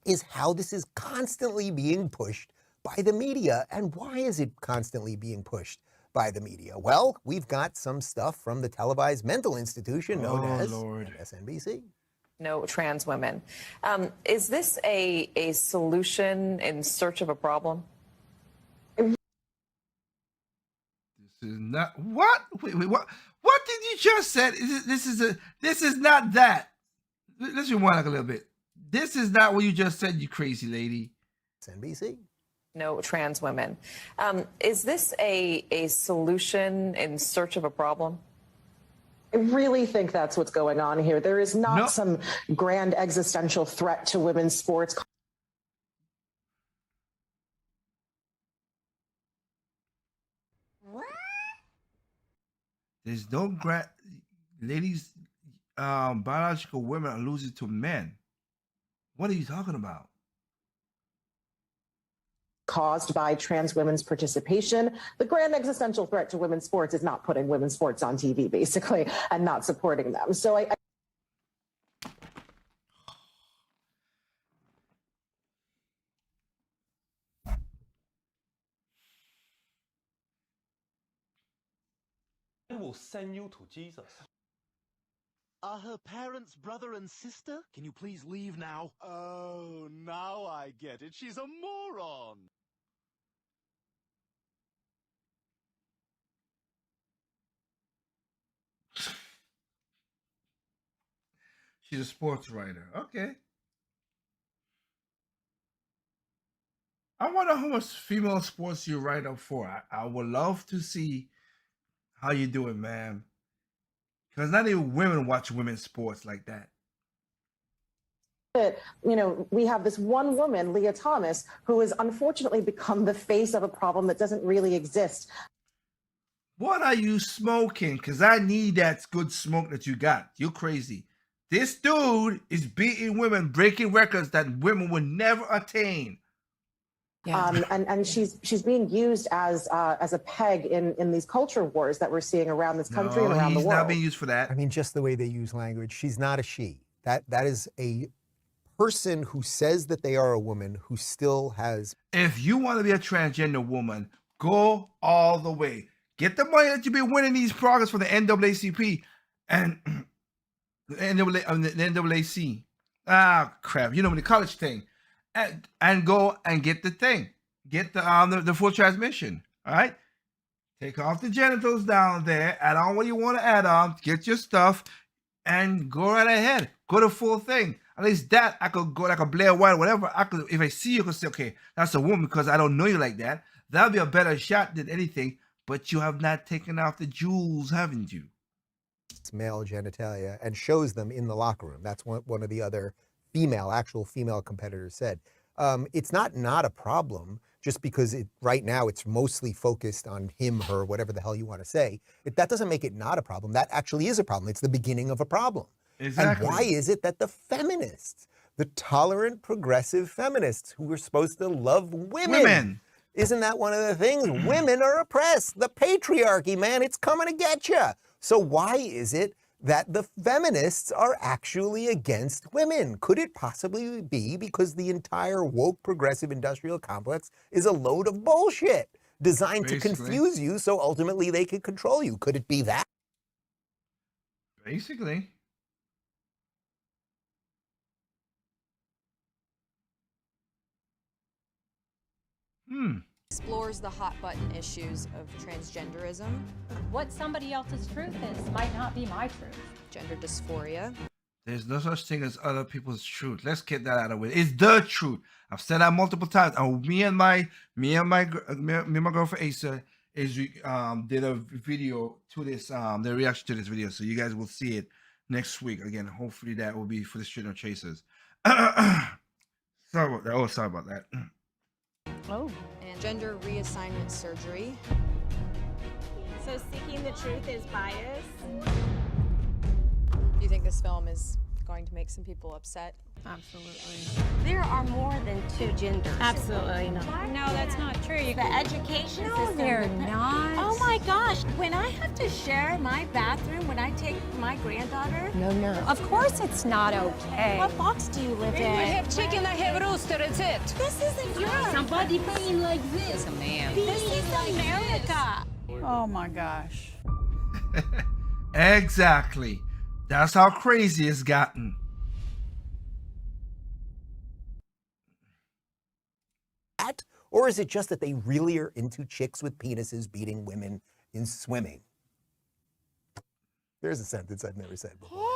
is how this is constantly being pushed by the media. And why is it constantly being pushed by the media? Well, we've got some stuff from the televised mental institution known as MSNBC. No trans women. Is this a solution in search of a problem? This is not what? Wait, what? What did you just say? This is not that. Let's rewind a little bit. This is not what you just said, you crazy lady. MSNBC. No trans women. Is this a solution in search of a problem? I really think that's what's going on here. There is not some grand existential threat to women's sports. There's no ladies, biological women are losing to men. What are you talking about? Caused by trans women's participation. The grand existential threat to women's sports is not putting women's sports on TV, basically, and not supporting them. So I will send you to Jesus. Are her parents brother and sister? Can you please leave now? Oh, now I get it. She's a moron. She's a sports writer. Okay. I wonder how much female sports you write up for. I would love to see how you do it, man. Because not even women watch women's sports like that. that, we have this one woman, Leah Thomas, who has unfortunately become the face of a problem that doesn't really exist. What are you smoking? Because I need that good smoke that you got. You're crazy. This dude is beating women, breaking records that women would never attain. Yeah. And she's being used as a peg in these culture wars that we're seeing around this country and around the world. He's not being used for that. I mean, just the way they use language. She's not a she. That is a person who says that they are a woman who still has. If you want to be a transgender woman, go all the way. Get the money that you've been winning these progress for the NAACP and the NAAC. Ah, crap. The college thing. And go and get the thing. Get the full transmission. All right? Take off the genitals down there. Add on what you want to add on. Get your stuff. And go right ahead. Go the full thing. At least that, I could go like a Blair White or whatever. If I see you, I could say, okay, that's a woman because I don't know you like that. That'll be a better shot than anything. But you have not taken off the jewels, haven't you? It's male genitalia and shows them in the locker room. That's one of the other actual female competitors said. It's not a problem just because right now it's mostly focused on him, her, whatever the hell you want to say. That doesn't make it not a problem. That actually is a problem. It's the beginning of a problem. Exactly. And why is it that the feminists, the tolerant, progressive feminists who were supposed to love women. Isn't that one of the things? Women are oppressed. The patriarchy, man, it's coming to get you. So why is it that the feminists are actually against women? Could it possibly be because the entire woke progressive industrial complex is a load of bullshit designed to confuse you so ultimately they can control you? Could it be that? Basically. Explores the hot button issues of transgenderism. What somebody else's truth is might not be my truth. Gender dysphoria. There's no such thing as other people's truth. Let's get that out of the way. It's the truth. I've said that multiple times. Me and my girlfriend Asa did a video to this, the reaction to this video. So you guys will see it next week. Again, hopefully that will be for the Street No Chasers. Sorry about that. Oh, sorry about that. Oh. And gender reassignment surgery. So seeking the truth is bias? Do you think this film is going to make some people upset? Absolutely. There are more than two genders. Absolutely not. No, that's not true. The education system. No, they're not. Oh my gosh. When I have to share my bathroom when I take my granddaughter. No. Of course it's not okay. What box do you live in? I have chicken, I have rooster, it's it. This isn't Europe. Somebody praying like this. A man. This is America. Oh my gosh. Exactly. That's how crazy it's gotten. Or is it just that they really are into chicks with penises beating women in swimming? There's a sentence I've never said before.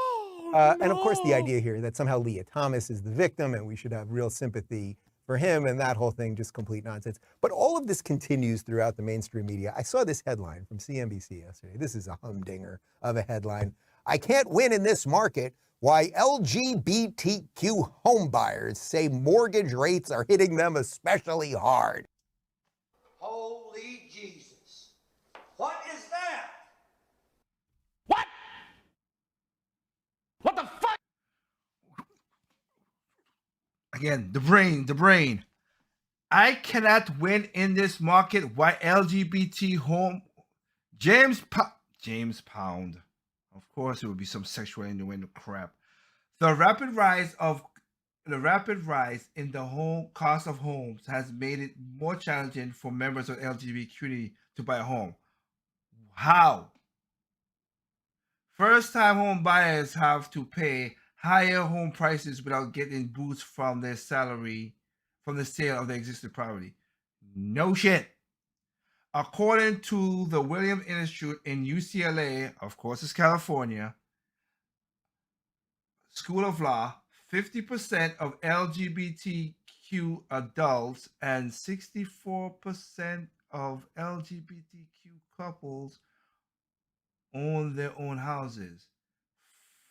And of course the idea here that somehow Leah Thomas is the victim and we should have real sympathy for him and that whole thing, just complete nonsense. But all of this continues throughout the mainstream media. I saw this headline from CNBC yesterday. This is a humdinger of a headline. I can't win in this market. Why LGBTQ homebuyers say mortgage rates are hitting them especially hard. Holy Jesus. What is that? Again, the brain. I cannot win in this market. Why LGBT home? James Pound. Of course, it would be some sexual innuendo crap. The rapid rise in the home cost of homes has made it more challenging for members of the LGBT community to buy a home. How? First-time home buyers have to pay higher home prices without getting boosts from their salary from the sale of their existing property. No shit. According to the Williams Institute in UCLA, of course it's California, School of Law, 50% of LGBTQ adults and 64% of LGBTQ couples own their own houses.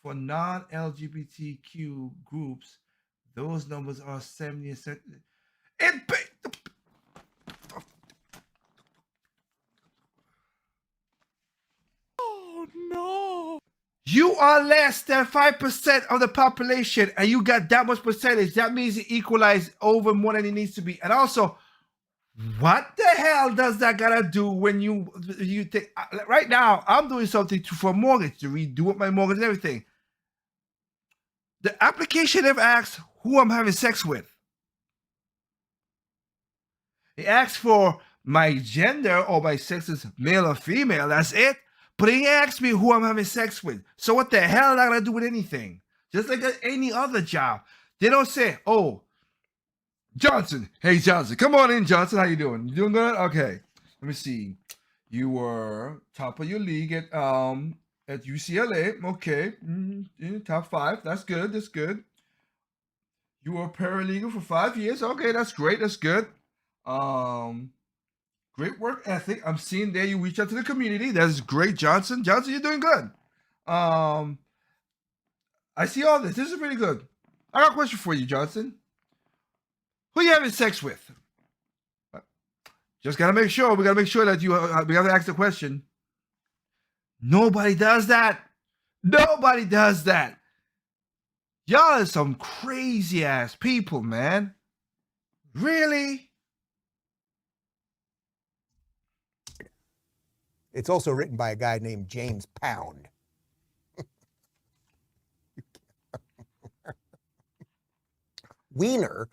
For non-LGBTQ groups, those numbers are 70%. Oh no! You are less than 5% of the population, and you got that much percentage. That means it equalized over more than it needs to be. And also, what the hell does that gotta do when you think? Right now, I'm doing something for a mortgage to redo my mortgage and everything. The application never asks who I'm having sex with. It asks for my gender or my sex is male or female. That's it. But it asks me who I'm having sex with. So what the hell am I gonna do with anything? Just like any other job. They don't say, oh, Johnson. Hey, Johnson. Come on in, Johnson. How you doing? You doing good? Okay. Let me see. You were top of your league at UCLA. Okay. Top 5. That's good. That's good. You were a paralegal for 5 years. Okay, that's great. That's good. Great work ethic. I'm seeing there you reach out to the community. That's great, Johnson. Johnson, you're doing good. I see all this. This is really good. I got a question for you, Johnson. Who you having sex with? Just gotta make sure. We gotta make sure that we have to ask the question. Nobody does that. Nobody does that. Y'all are some crazy ass people, man. Really? It's also written by a guy named James Pound. Wiener,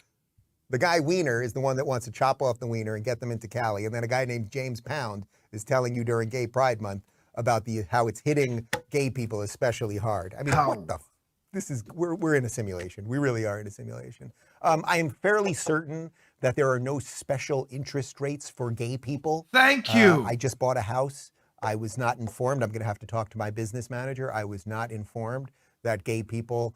the guy Wiener is the one that wants to chop off the wiener and get them into Cali. And then a guy named James Pound is telling you during Gay Pride Month about how it's hitting gay people especially hard. I mean, what the? We're in a simulation. We really are in a simulation. I am fairly certain that there are no special interest rates for gay people. Thank you. I just bought a house. I was not informed. I'm going to have to talk to my business manager. I was not informed that gay people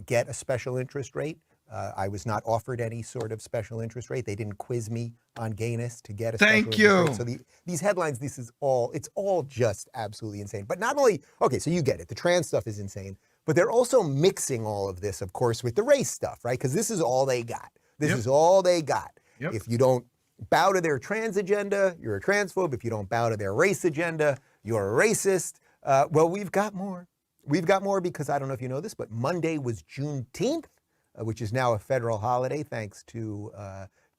get a special interest rate. I was not offered any sort of special interest rate. They didn't quiz me on gayness to get a special interest rate. So these headlines, it's all just absolutely insane. But not only, okay, so you get it. The trans stuff is insane. But they're also mixing all of this, of course, with the race stuff, right? Because this is all they got. This is all they got. Yep. If you don't bow to their trans agenda, you're a transphobe. If you don't bow to their race agenda, you're a racist. Well, we've got more. We've got more because I don't know if you know this, but Monday was Juneteenth, which is now a federal holiday thanks to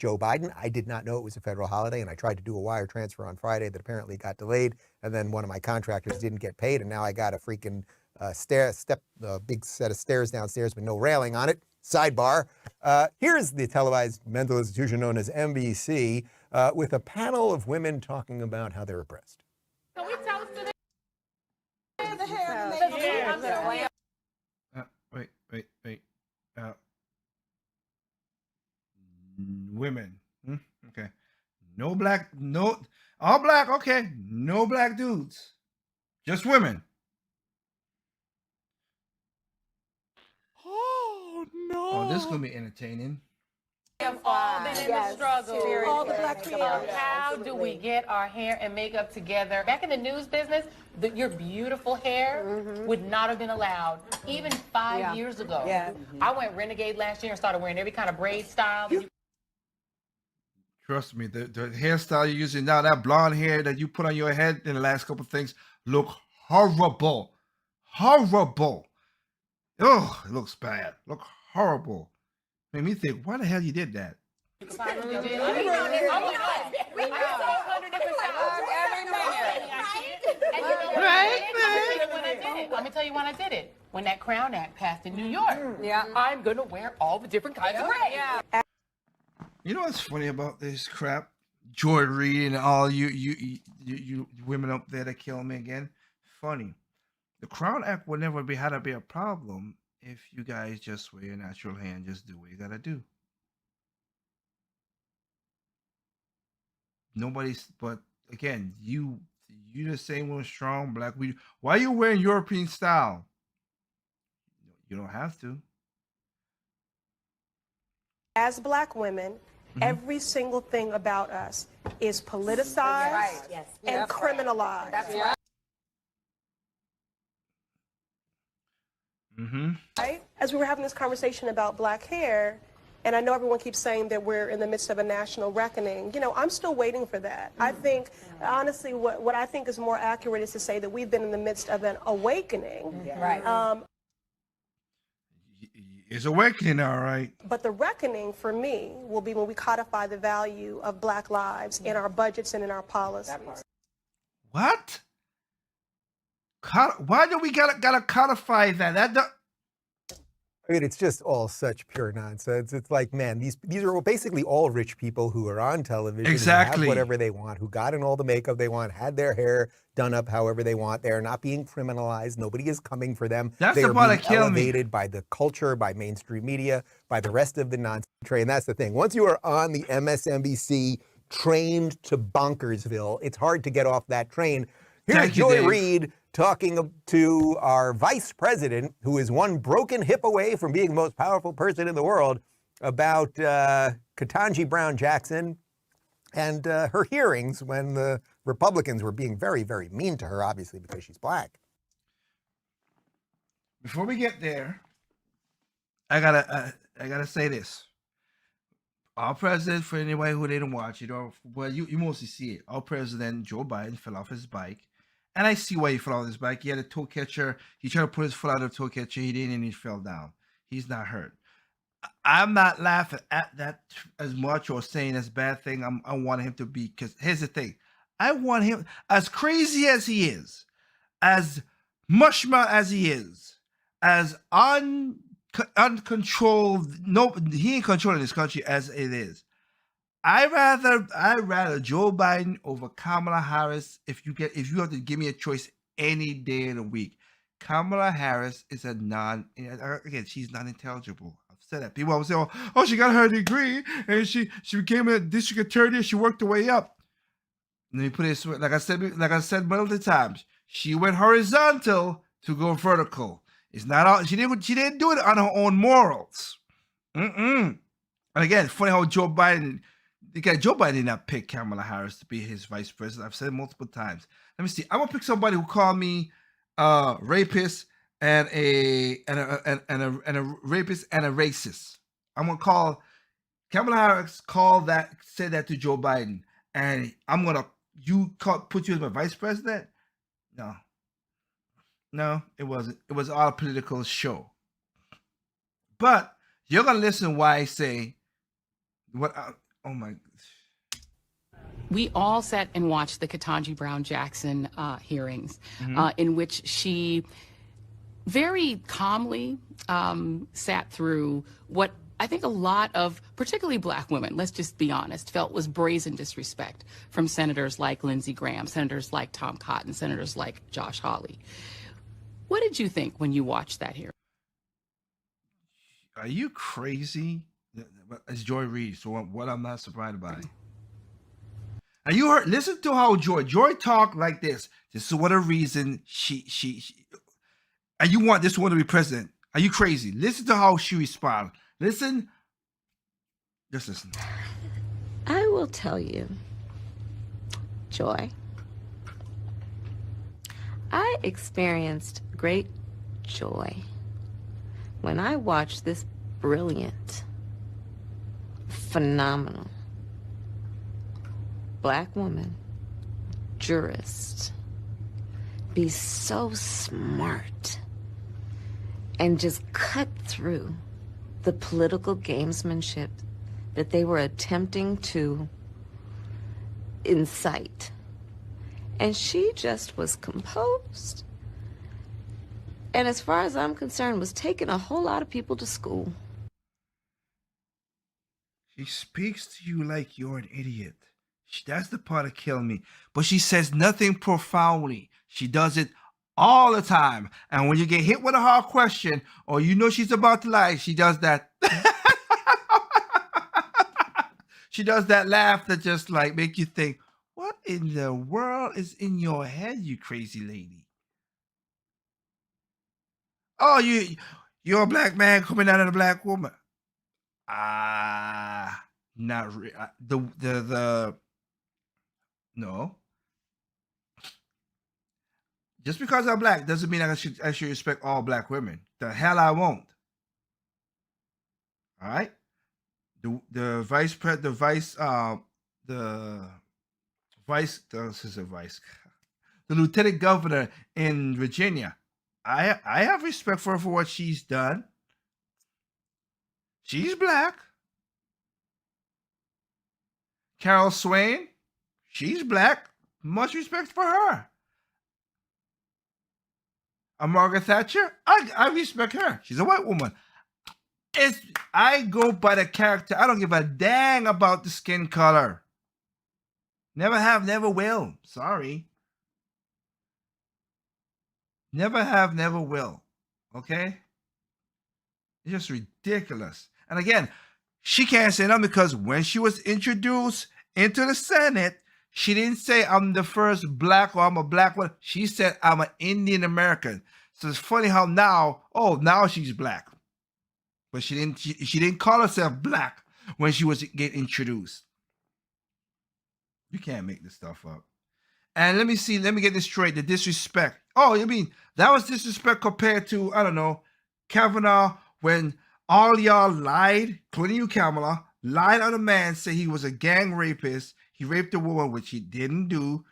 Joe Biden. I did not know it was a federal holiday, and I tried to do a wire transfer on Friday that apparently got delayed, and then one of my contractors didn't get paid, and now I got a freaking big set of stairs downstairs with no railing on it. Sidebar. Here's the televised mental institution known as MBC with a panel of women talking about how they're oppressed. Can we toast to the Wait. Women. Okay. No black, all black, okay. No black dudes. Just women. Oh, no. Oh, this is going to be entertaining. We have all been in the struggle. All the black people. How do we get our hair and makeup together? Back in the news business, your beautiful hair would not have been allowed even 5 years ago. I went renegade last year and started wearing every kind of braid style. Trust me, the hairstyle you're using now, that blonde hair that you put on your head in the last couple of things look horrible. Horrible. Oh, it looks bad. Look horrible. Made me think, why the hell you did that? Let me tell you when I did it. When that Crown Act passed in New York. Yeah. I'm gonna wear all the different kinds of gray. Yeah. You know what's funny about this crap? Joy Reid and all you women up there that kill me again. Funny. The Crown Act would never be had to be a problem if you guys just wear your natural hair and just do what you gotta do. Nobody's, but again, you the same one, strong black. Why are you wearing European style? You don't have to. As black women, every single thing about us is politicized and criminalized. That's right. Right? As we were having this conversation about black hair, and I know everyone keeps saying that we're in the midst of a national reckoning. You know, I'm still waiting for that. I think, honestly, what I think is more accurate is to say that we've been in the midst of an awakening. Right. It's awakening, all right. But the reckoning for me will be when we codify the value of black lives in our budgets and in our policies. What? Why do we gotta codify that? I mean, it's just all such pure nonsense. It's like, man, these are basically all rich people who are on television, exactly, who have whatever they want, who got in all the makeup they want, had their hair done up however they want. They're not being criminalized. Nobody is coming for them. That's they the are part being that killed me. elevated by the culture, by mainstream media, by the rest of the nonsense train. That's the thing. Once you are on the MSNBC trained to Bonkersville, it's hard to get off that train. Here's Joy Reid talking to our vice president, who is one broken hip away from being the most powerful person in the world, about Ketanji Brown Jackson and her hearings when the Republicans were being very, very mean to her, obviously because she's black. Before we get there, I gotta say this. Our president, for anybody who didn't watch it, or well, you mostly see it. Our president, Joe Biden, fell off his bike. And I see why he fell off his bike. He had a toe catcher. He tried to put his foot out of the toe catcher. He didn't, and he fell down. He's not hurt. I'm not laughing at that as much or saying that's a bad thing. I want him to be, because here's the thing. I want him, as crazy as he is, as mushmouth as he is, as uncontrolled, no, he ain't controlling this country as it is. I'd rather Joe Biden over Kamala Harris. If you have to give me a choice any day of the week, Kamala Harris is again, she's not intelligible. I've said that. People always say, oh, she got her degree and she became a district attorney. She worked her way up. Let me put it this way, like I said multiple times, she went horizontal to go vertical. It's not all she didn't do it on her own morals. And again, funny how Joe Biden did not pick Kamala Harris to be his vice president. I've said it multiple times. Let me see. I'm gonna pick somebody who called me rapist and a rapist and a racist. I'm gonna call Kamala Harris. Said that to Joe Biden, and I'm gonna put you as my vice president. No, it wasn't. It was all a political show. But you're gonna listen why I say what. Oh my! We all sat and watched the Ketanji Brown Jackson hearings, in which she very calmly sat through what I think a lot of, particularly black women, let's just be honest, felt was brazen disrespect from senators like Lindsey Graham, senators like Tom Cotton, senators like Josh Hawley. What did you think when you watched that hearing? Are you crazy? It's Joy Reid, so what I'm not surprised by. And you heard, listen to how Joy talk like this. This is what a reason she and you want this one to be president. Are you crazy? Listen to how she responded. Listen. Just listen. I will tell you, Joy, I experienced great joy when I watched this brilliant, phenomenal black woman, jurist, be so smart and just cut through the political gamesmanship that they were attempting to incite. And she just was composed. And as far as I'm concerned, was taking a whole lot of people to school. She speaks to you like you're an idiot. That's the part that killed me. But she says nothing profoundly. She does it all the time. And when you get hit with a hard question, or you know she's about to lie, she does that. She does that laugh that just like make you think, what in the world is in your head, you crazy lady? Oh, you're a black man coming out of a black woman. Not really. No. Just because I'm black doesn't mean I should respect all black women. The hell I won't. All right. The lieutenant governor in Virginia. I have respect for her for what she's done. She's black. Carol Swain, she's black. Much respect for her. Margaret Thatcher, I respect her. She's a white woman. I go by the character. I don't give a dang about the skin color. Never have, never will. Sorry. Never have, never will. Okay? It's just ridiculous. And again, she can't say nothing because when she was introduced into the Senate, she didn't say I'm the first black or I'm a black one. She said I'm an Indian American. So it's funny how now she's black. But she didn't call herself black when she was getting introduced. You can't make this stuff up. And let me get this straight. The disrespect. Oh, you mean that was disrespect compared to, I don't know, Kavanaugh, when all y'all lied, including you, Kamala, lied on a man, say he was a gang rapist. He raped a woman, which he didn't do.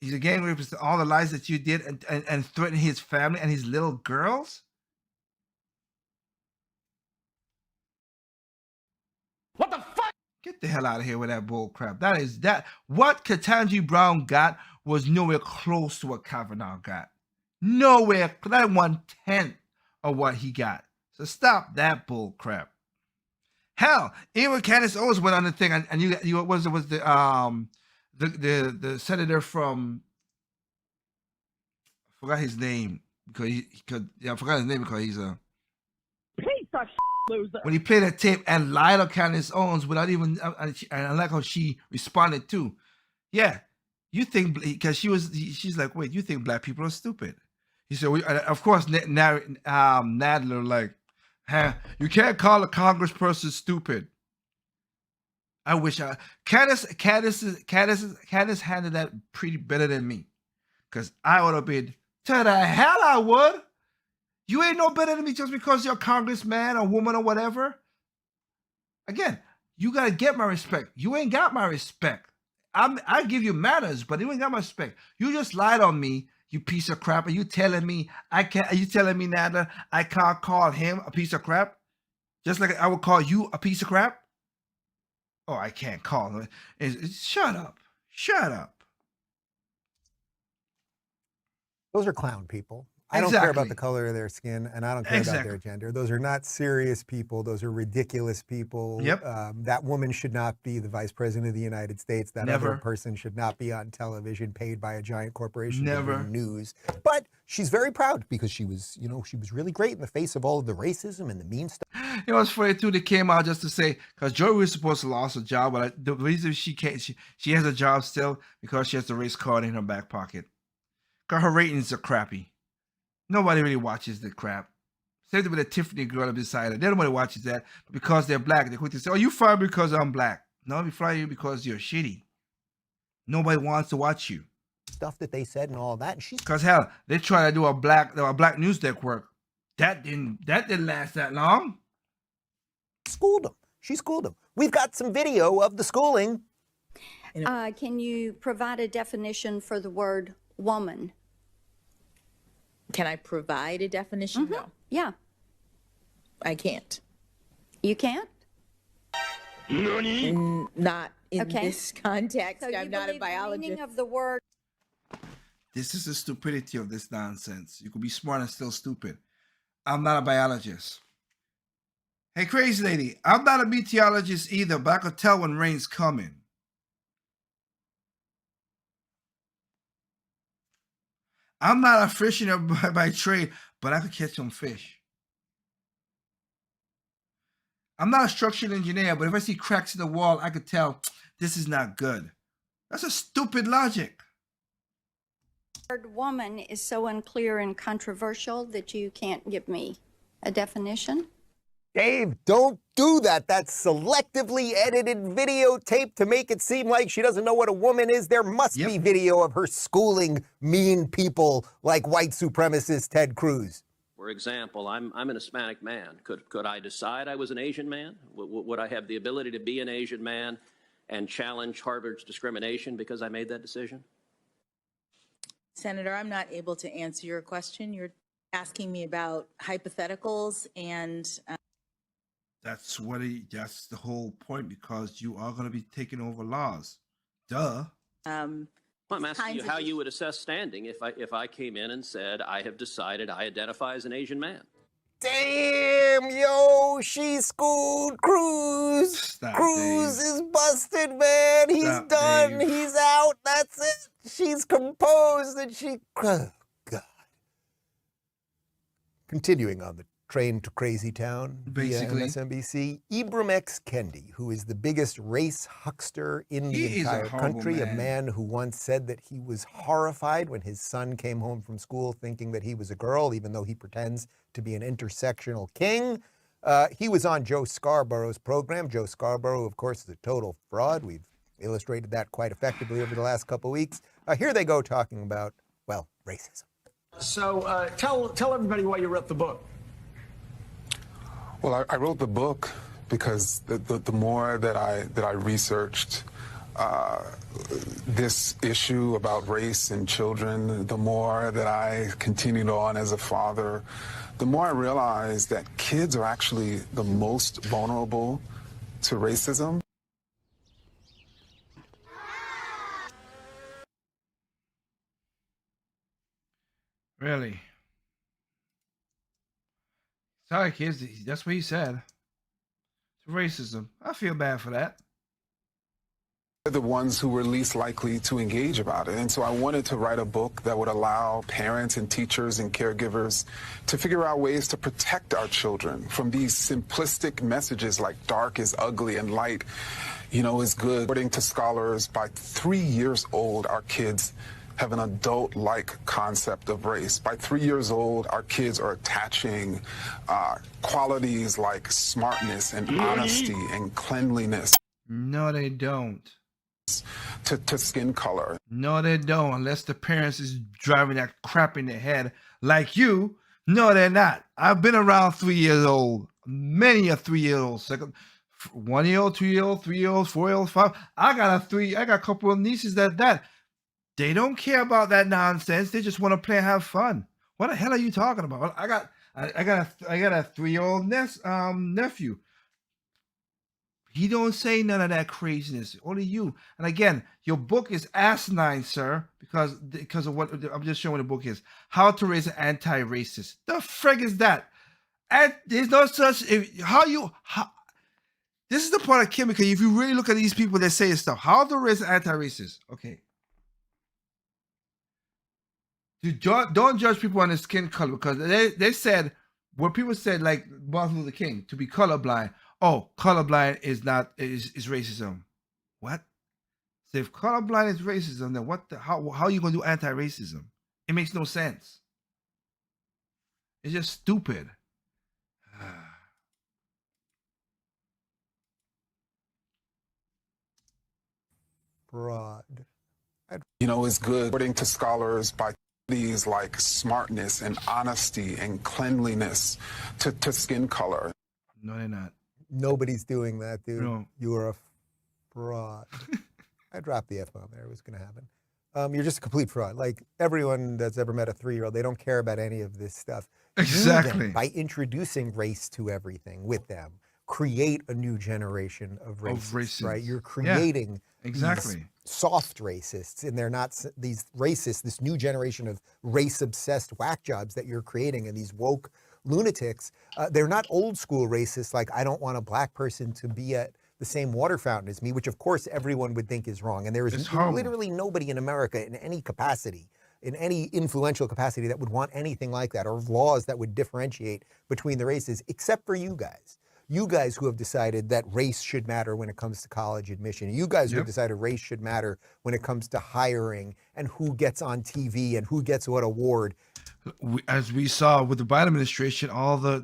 He's a gang rapist. All the lies that you did and threatened his family and his little girls. What the fuck? Get the hell out of here with that bull crap. What Ketanji Brown got was nowhere close to what Kavanaugh got. Nowhere, not 1/10 of what he got. So stop that bull crap. Hell, even Candace Owens went on the thing, and you was the senator from, I forgot his name because he's a piece of loser. When he played that tape and lied on Candace Owens without even, and I like how she responded too. Yeah, you think, because she's like, wait, you think black people are stupid? He said, of course, Nadler like, you can't call a congressperson stupid. I wish Candace handled that pretty better than me, because I would have been, to the hell I would. You ain't no better than me just because you're a congressman or woman or whatever. Again, you gotta get my respect. You ain't got my respect. I give you manners, but you ain't got my respect. You just lied on me, you piece of crap. Are you telling me Nadler, I can't call him a piece of crap? Just like I would call you a piece of crap? Oh, I can't call him. Shut up. Shut up. Those are clown people. I don't care about the color of their skin, and I don't care about their gender. Those are not serious people. Those are ridiculous people. Yep. That woman should not be the vice president of the United States. That Never. other person should not be on television paid by a giant corporation Never. to bring news. But she's very proud because she was really great in the face of all of the racism and the mean stuff. You know, it's funny too. They came out just to say, because Joy Reid was supposed to lose her job, but the reason she has a job still because she has the race card in her back pocket. Because her ratings are crappy. Nobody really watches the crap. Same thing with the Tiffany girl up beside her. Nobody watches that. But because they're black, they're quick to say, oh, you fired me because I'm black. No, we fire you because you're shitty. Nobody wants to watch you. Stuff that they said and all that. Because hell, they try to do a black news network. That didn't last that long. Schooled them. She schooled them. We've got some video of the schooling. Can you provide a definition for the word woman? Can I provide a definition? No. Yeah. I can't. You can't? Not in Okay. this context. So you I'm not a believe the biologist. meaning of the word. This is the stupidity of this nonsense. You could be smart and still stupid. I'm not a biologist. Hey, crazy lady, I'm not a meteorologist either, but I could tell when rain's coming. I'm not a fisherman by trade, but I could catch some fish. I'm not a structural engineer, but if I see cracks in the wall, I could tell this is not good. That's a stupid logic. The word woman is so unclear and controversial that you can't give me a definition. Dave, don't do that. That's selectively edited videotape to make it seem like she doesn't know what a woman is. There must be video of her schooling mean people like white supremacist Ted Cruz. For example, I'm an Hispanic man. Could I decide I was an Asian man? Would I have the ability to be an Asian man and challenge Harvard's discrimination because I made that decision? Senator, I'm not able to answer your question. You're asking me about hypotheticals, and That's the whole point, because you are going to be taking over laws. Duh. Well, I'm asking you how you would assess standing if I came in and said I have decided I identify as an Asian man. Damn, yo, she schooled Cruz. Stop, Cruz Dave. is busted, man. He's Stop, done. Dave. He's out. That's it. She's composed and she... Oh, God. Continuing on the train to Crazy Town Basically. via MSNBC, Ibram X. Kendi, who is the biggest race huckster in the He is a entire horrible country, a man. man who once said that he was horrified when his son came home from school thinking that he was a girl, even though he pretends to be an intersectional king. He was on Joe Scarborough's program. Joe Scarborough, of course, is a total fraud. We've illustrated that quite effectively over the last couple of weeks. Here they go talking about, well, racism. So tell everybody why you wrote the book. Well, I wrote the book because the more that I researched this issue about race and children, the more that I continued on as a father, the more I realized that kids are actually the most vulnerable to racism. Really? Sorry, kids. That's what he said. It's racism. I feel bad for that. They're the ones who were least likely to engage about it. And so I wanted to write a book that would allow parents and teachers and caregivers to figure out ways to protect our children from these simplistic messages like dark is ugly and light, is good. According to scholars, by 3 years old, our kids have an adult-like concept of race. By 3 years old, our kids are attaching qualities like smartness and honesty and cleanliness. No, they don't. To skin color. No, they don't, unless the parents is driving that crap in their head like you. No, they're not. I've been around 3 years old. Many a 3 year old, 1 year old, 2 year old, 3 year old, 4 year old, 5. I got a couple of nieces that. They don't care about that nonsense. They just want to play and have fun. What the hell are you talking about? I got a 3 year old nephew. He don't say none of that craziness. Only you. And again, your book is asinine, sir, because of what I'm just showing. The book is How to Raise an Anti-Racist. The frig is that? And there's no such. This is the part of Kim, because if you really look at these people that say stuff, how to raise an anti-racist. Okay. Don't judge people on their skin color, because they said what people said, like Martin Luther King, to be colorblind. Oh, colorblind is racism. What? So if colorblind is racism, then how are you gonna do anti-racism? It makes no sense. It's just stupid. Fraud. Is good. According to scholars, by these like smartness and honesty and cleanliness to skin color. No, they're not. Nobody's doing that, dude. No. You are a fraud. I dropped the F-bomb there. It was going to happen. You're just a complete fraud. Like everyone that's ever met a 3-year-old, they don't care about any of this stuff. Exactly. By introducing race to everything with them, create a new generation of racists, right? You're creating exactly these soft racists, and they're not these racists, this new generation of race-obsessed whack jobs that you're creating, and these woke lunatics. They're not old school racists like, I don't want a black person to be at the same water fountain as me, which of course everyone would think is wrong. And there is literally nobody in America in any capacity, in any influential capacity, that would want anything like that, or laws that would differentiate between the races, except for you guys. You guys who have decided that race should matter when it comes to college admission. You guys who have decided race should matter when it comes to hiring and who gets on TV and who gets what award. As we saw with the Biden administration, all the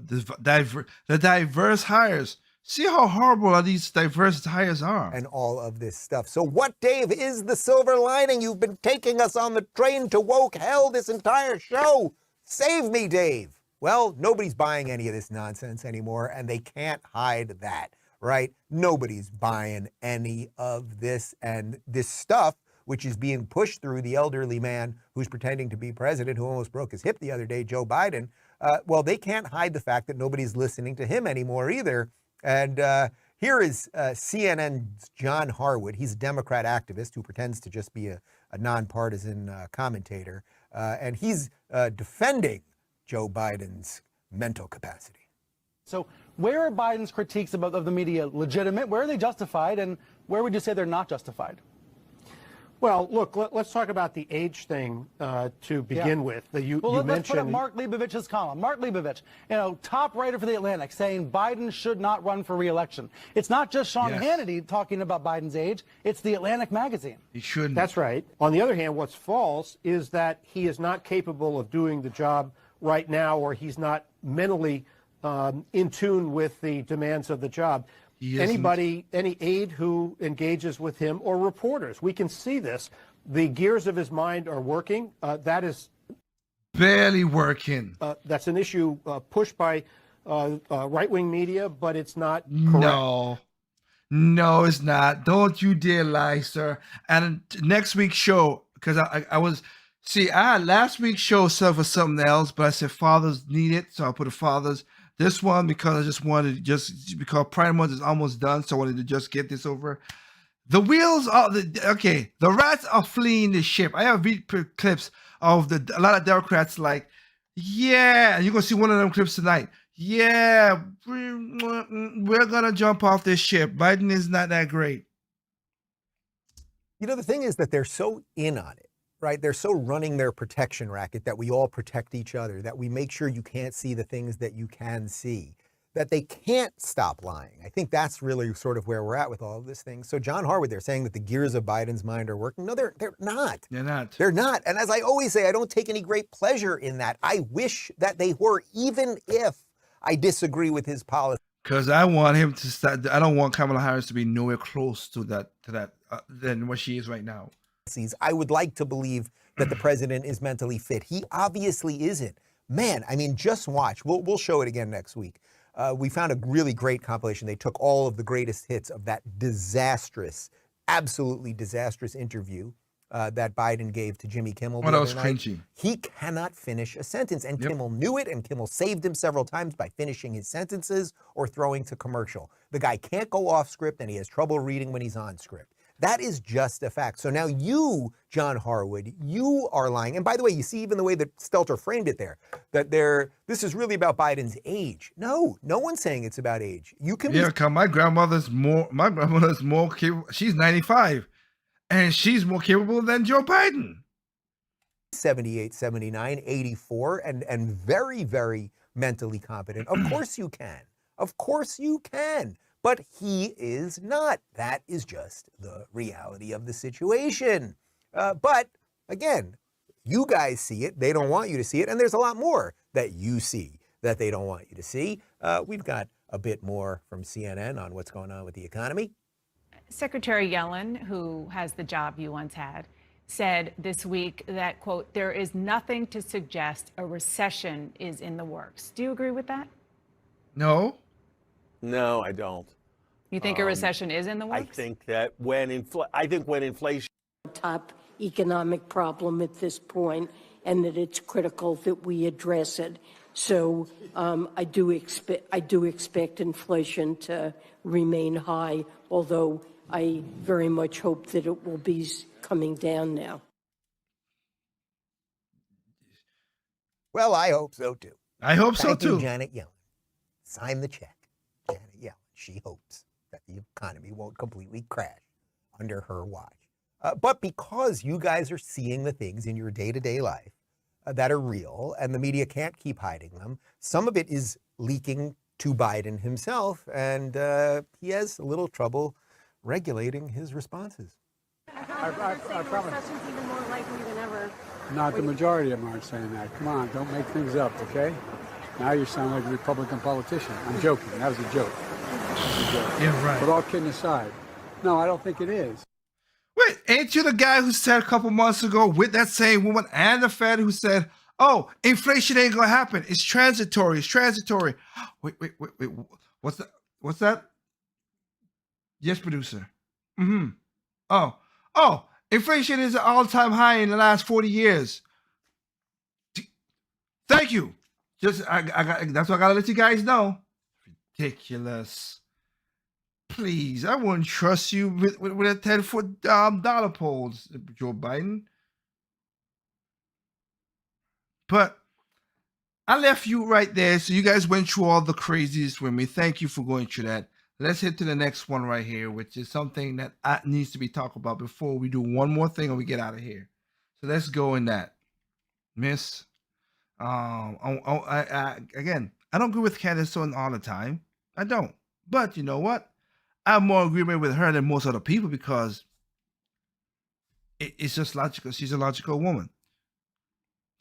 diverse hires. See how horrible these diverse hires are. And all of this stuff. So what, Dave, is the silver lining? You've been taking us on the train to woke hell this entire show. Save me, Dave. Well, nobody's buying any of this nonsense anymore, and they can't hide that, right? Nobody's buying any of this, and this stuff, which is being pushed through the elderly man who's pretending to be president, who almost broke his hip the other day, Joe Biden. Well, they can't hide the fact that nobody's listening to him anymore either. And here is CNN's John Harwood. He's a Democrat activist who pretends to just be a nonpartisan commentator, and he's defending Joe Biden's mental capacity. So where are Biden's critiques of the media legitimate? Where are they justified? And where would you say they're not justified? Well, look, let's talk about the age thing to begin with. You let's mentioned put up Mark Leibovich's column. Mark Leibovich, top writer for The Atlantic, saying Biden should not run for re-election. It's not just Sean Hannity talking about Biden's age. It's The Atlantic magazine. He shouldn't. That's right. On the other hand, what's false is that he is not capable of doing the job right now, or he's not mentally in tune with the demands of the job. Anybody, any aide who engages with him, or reporters, we can see this. The gears of his mind are working. That is barely working. That's an issue pushed by right-wing media, but it's not correct. No, it's not. Don't you dare lie, sir. And next week's show, because I was, I had last week's show set for something else, but I said fathers need it, so I put a fathers. This one, because I just wanted because Pride Month is almost done, so I wanted to just get this over. The wheels are the rats are fleeing the ship. I have clips of a lot of Democrats like, yeah, and you're gonna see one of them clips tonight. Yeah, we're gonna jump off this ship. Biden is not that great. You know, the thing is that they're so in on it. Right? They're so running their protection racket that we all protect each other, that we make sure you can't see the things that you can see, that they can't stop lying. I think that's really sort of where we're at with all of this thing. So John Harwood, they're saying that the gears of Biden's mind are working. No, they're not. They're not. They're not. And as I always say, I don't take any great pleasure in that. I wish that they were, even if I disagree with his policy. Because I want him to start. I don't want Kamala Harris to be nowhere close to that than what she is right now. I would like to believe that the president is mentally fit. He obviously isn't. Man, I mean, just watch. We'll show it again next week. We found a really great compilation. They took all of the greatest hits of that disastrous, absolutely disastrous interview that Biden gave to Jimmy Kimmel. Oh, that was cringy. He cannot finish a sentence, and Kimmel knew it, and Kimmel saved him several times by finishing his sentences or throwing to commercial. The guy can't go off script, and he has trouble reading when he's on script. That is just a fact. So now you, John Harwood, you are lying. And by the way, you see even the way that Stelter framed it there, that this is really about Biden's age. No one's saying it's about age. You can my grandmother's more capable. She's 95, and she's more capable than Joe Biden. 78, 79, 84, and very, very mentally competent. Of course you can. Of course you can. But he is not. That is just the reality of the situation. But again, you guys see it. They don't want you to see it. And there's a lot more that you see that they don't want you to see. We've got a bit more from CNN on what's going on with the economy. Secretary Yellen, who has the job you once had, said this week that, quote, there is nothing to suggest a recession is in the works. Do you agree with that? No. No, I don't. You think a recession is in the works? I think that when inflation... Top economic problem at this point, and that it's critical that we address it. So I do expect inflation to remain high, although I very much hope that it will be coming down now. Well, I hope so too. I hope so Thank you, too. Janet Yellen. Sign the check. Janet Yellen. She hopes that the economy won't completely crash under her watch. But because you guys are seeing the things in your day-to-day life that are real and the media can't keep hiding them, some of it is leaking to Biden himself, and he has a little trouble regulating his responses. I promise. Recession's even more likely than ever. Not the majority of them aren't saying that. Come on, don't make things up, okay? Now you sound like a Republican politician. I'm joking. That was a joke. Yeah, right. But all kidding aside, no, I don't think it is. Wait, ain't you the guy who said a couple months ago with that same woman and the Fed who said, oh, inflation ain't gonna happen. It's transitory. It's transitory. Wait. What's that? What's that? Yes, producer. Oh, inflation is an all-time high in the last 40 years. Thank you. Just I got that's what I gotta let you guys know. Ridiculous. Please, I wouldn't trust you with a 10-foot dollar polls, Joe Biden. But I left you right there, so you guys went through all the craziest with me. Thank you for going through that. Let's hit to the next one right here, which is something that needs to be talked about before we do one more thing and we get out of here. So let's go in that, Miss. Again, I don't agree with Candace on all the time. I don't. But you know what? I have more agreement with her than most other people because it's just logical. She's a logical woman.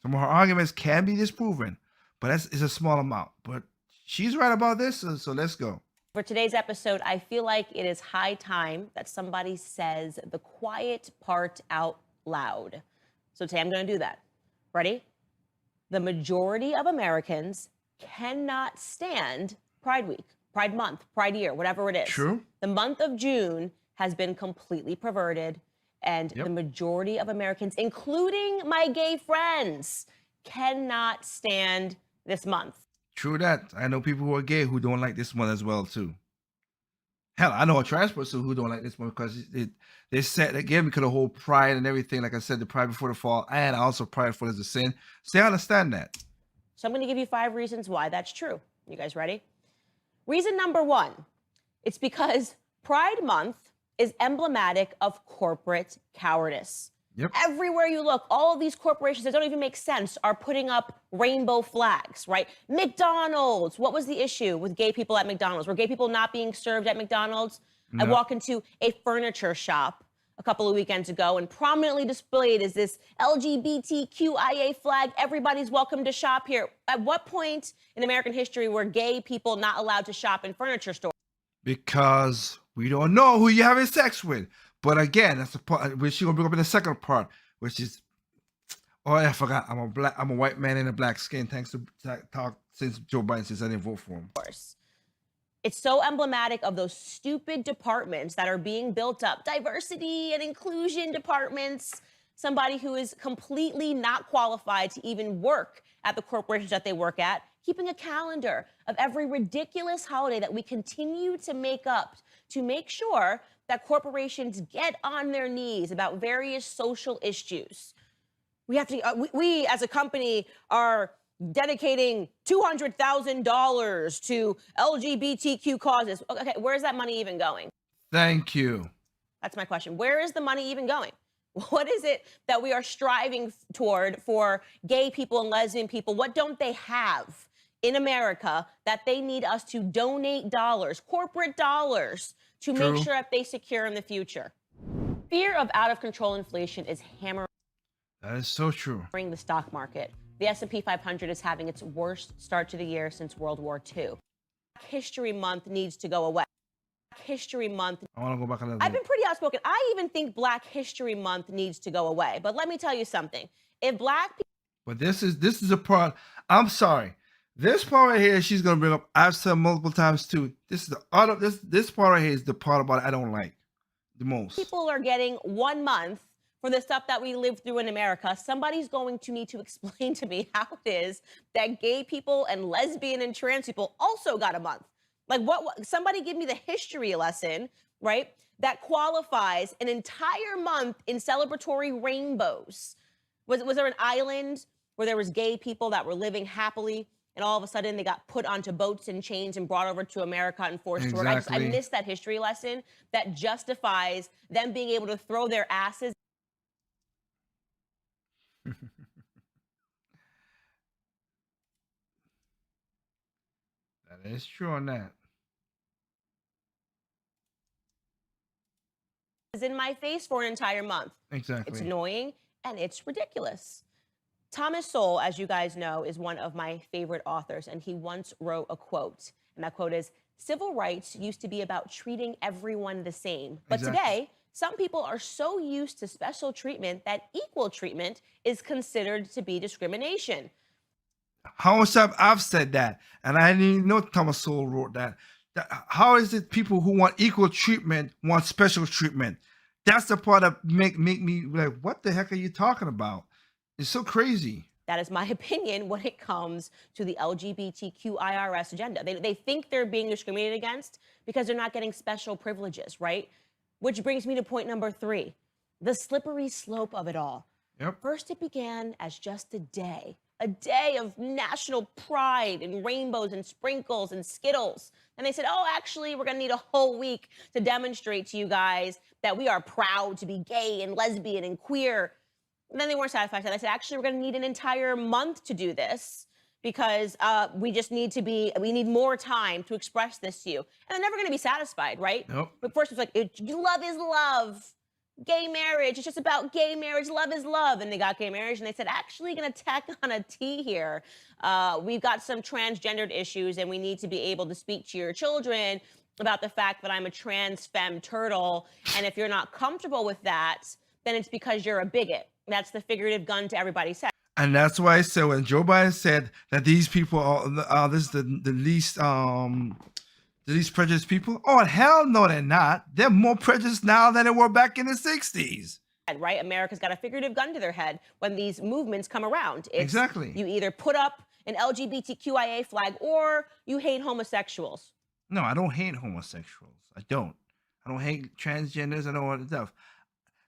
Some of her arguments can be disproven, but it's a small amount. But she's right about this, so let's go. For today's episode, I feel like it is high time that somebody says the quiet part out loud. So today I'm going to do that. Ready? The majority of Americans cannot stand Pride Week, Pride Month, Pride Year, whatever it is. True. The month of June has been completely perverted, and the majority of Americans, including my gay friends, cannot stand this month. True that. I know people who are gay who don't like this one as well too. Hell, I know a trans person who don't like this one because they said again because of the whole pride and everything. Like I said, the pride before the fall, and also pride for is a sin. So I understand that. So I'm going to give you 5 reasons why that's true. You guys ready? Reason number 1, it's because Pride Month is emblematic of corporate cowardice. Yep. Everywhere you look, all of these corporations that don't even make sense are putting up rainbow flags, right? McDonald's. What was the issue with gay people at McDonald's? Were gay people not being served at McDonald's? No. I walk into a furniture shop a couple of weekends ago, and prominently displayed is this LGBTQIA flag. Everybody's welcome to shop here. At what point in American history were gay people not allowed to shop in furniture stores? Because we don't know who you're having sex with. But again, that's the part which she's gonna bring up in the second part, which is, oh, I forgot. I'm a white man in a black skin. Thanks to talk since Joe Biden says I didn't vote for him. Of course. It's so emblematic of those stupid departments that are being built up. Diversity and inclusion departments. Somebody who is completely not qualified to even work at the corporations that they work at. Keeping a calendar of every ridiculous holiday that we continue to make up to make sure that corporations get on their knees about various social issues. We have to, we as a company are dedicating $200,000 to LGBTQ causes. Okay, where's that money even going? Thank you. That's my question. Where is the money even going? What is it that we are striving toward for gay people and lesbian people? What don't they have in America that they need us to donate dollars, corporate dollars, to make sure that they secure in the future? Fear of out-of-control inflation is hammering. That is so true. The stock market. The S&P 500 is having its worst start to the year since World War II. Black History Month needs to go away. Black History Month. I want to go back on that. I've been pretty outspoken. I even think Black History Month needs to go away. But let me tell you something. If black people... But this is a part. I'm sorry. This part right here, she's gonna bring up. I've said multiple times too. This is the other. This part right here is the part about it I don't like the most. People are getting 1 month for the stuff that we live through in America, somebody's going to need to explain to me how it is that gay people and lesbian and trans people also got a month. Like what somebody give me the history lesson, right? That qualifies an entire month in celebratory rainbows. Was there an island where there was gay people that were living happily and all of a sudden they got put onto boats and chains and brought over to America and forced to work? I missed that history lesson that justifies them being able to throw their asses. That is true on that. In my face for an entire month. Exactly. It's annoying and it's ridiculous. Thomas Sowell, as you guys know, is one of my favorite authors, and he once wrote a quote, and that quote is, "Civil rights used to be about treating everyone the same, but today, some people are so used to special treatment that equal treatment is considered to be discrimination." How much time I've said that, and I didn't even know Thomas Sowell wrote that. How is it people who want equal treatment want special treatment? That's the part that make me like, what the heck are you talking about? It's so crazy. That is my opinion when it comes to the LGBTQIRS agenda. They think they're being discriminated against because they're not getting special privileges, right? Which brings me to point number 3, the slippery slope of it all. Yep. First, it began as just a day of national pride and rainbows and sprinkles and Skittles. And they said, oh, actually, we're going to need a whole week to demonstrate to you guys that we are proud to be gay and lesbian and queer. And then they weren't satisfied. They said, actually, we're going to need an entire month to do this because we need more time to express this to you. And they're never going to be satisfied, right? Nope. But first, it's like, love is love. Gay marriage, it's just about gay marriage. Love is love. And they got gay marriage, and they said, actually, going to tack on a T here. We've got some transgendered issues, and we need to be able to speak to your children about the fact that I'm a trans femme turtle. And if you're not comfortable with that, then it's because you're a bigot. That's the figurative gun to everybody's head. And that's why I said when Joe Biden said that these people are this is the least prejudiced people. Oh, hell no, they're not. They're more prejudiced now than they were back in the 60s. Right? America's got a figurative gun to their head when these movements come around. Exactly. You either put up an LGBTQIA flag or you hate homosexuals. No, I don't hate homosexuals. I don't hate transgenders. I don't want stuff.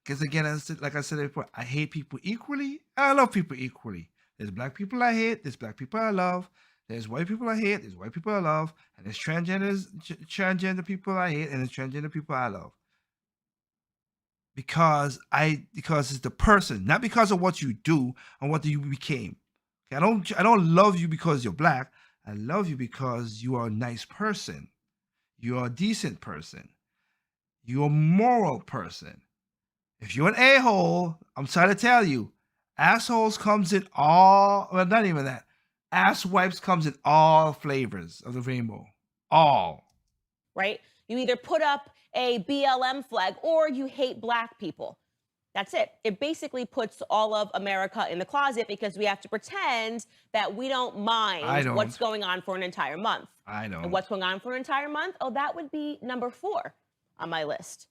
Because again, like I said before, I hate people equally. I love people equally. There's black people I hate. There's black people I love. There's white people I hate. There's white people I love. And there's transgender people I hate. And there's transgender people I love. Because it's the person, not because of what you do and what you became. Okay, I don't love you because you're black. I love you because you are a nice person. You're a decent person. You're a moral person. If you're an a-hole, I'm sorry to tell you, assholes comes in all, well, not even that. Ass wipes comes in all flavors of the rainbow. All. Right? You either put up a BLM flag or you hate black people. That's it. It basically puts all of America in the closet because we have to pretend that we don't mind what's going on for an entire month. I know. And what's going on for an entire month? Oh, that would be number 4 on my list.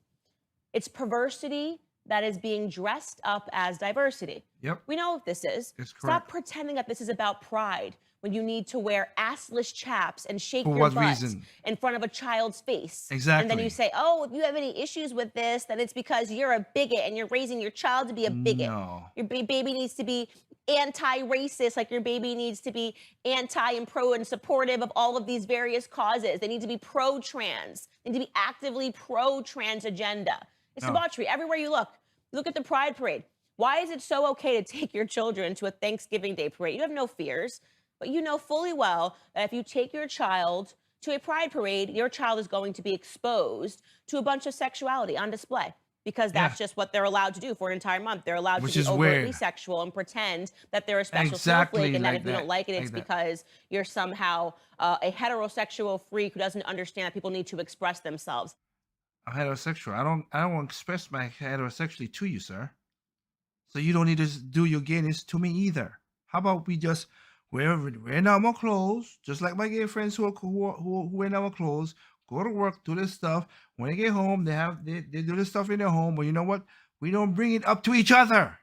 It's perversity that is being dressed up as diversity. Yep. We know what this is. It's correct. Stop pretending that this is about pride when you need to wear assless chaps and shake For your what butt reason? in front of a child's face. Exactly. And then you say, oh, if you have any issues with this, then it's because you're a bigot and you're raising your child to be a bigot. No. Your baby needs to be anti-racist, like your baby needs to be anti and pro and supportive of all of these various causes. They need to be pro-trans. They need to be actively pro-trans agenda. It's debauchery everywhere you look. Look at the Pride Parade. Why is it so okay to take your children to a Thanksgiving Day parade? You have no fears, but you know fully well that if you take your child to a Pride Parade, your child is going to be exposed to a bunch of sexuality on display because that's just what they're allowed to do for an entire month. They're allowed to be overtly sexual and pretend that they're a special snowflake and that if you don't like it, it's because you're somehow a heterosexual freak who doesn't understand that people need to express themselves. I'm heterosexual. I don't want to express my heterosexuality to you, sir. So you don't need to do your gayness to me either. How about we just wear normal clothes, just like my gay friends who wear normal clothes, go to work, do this stuff. When they get home, they do this stuff in their home. But you know what? We don't bring it up to each other.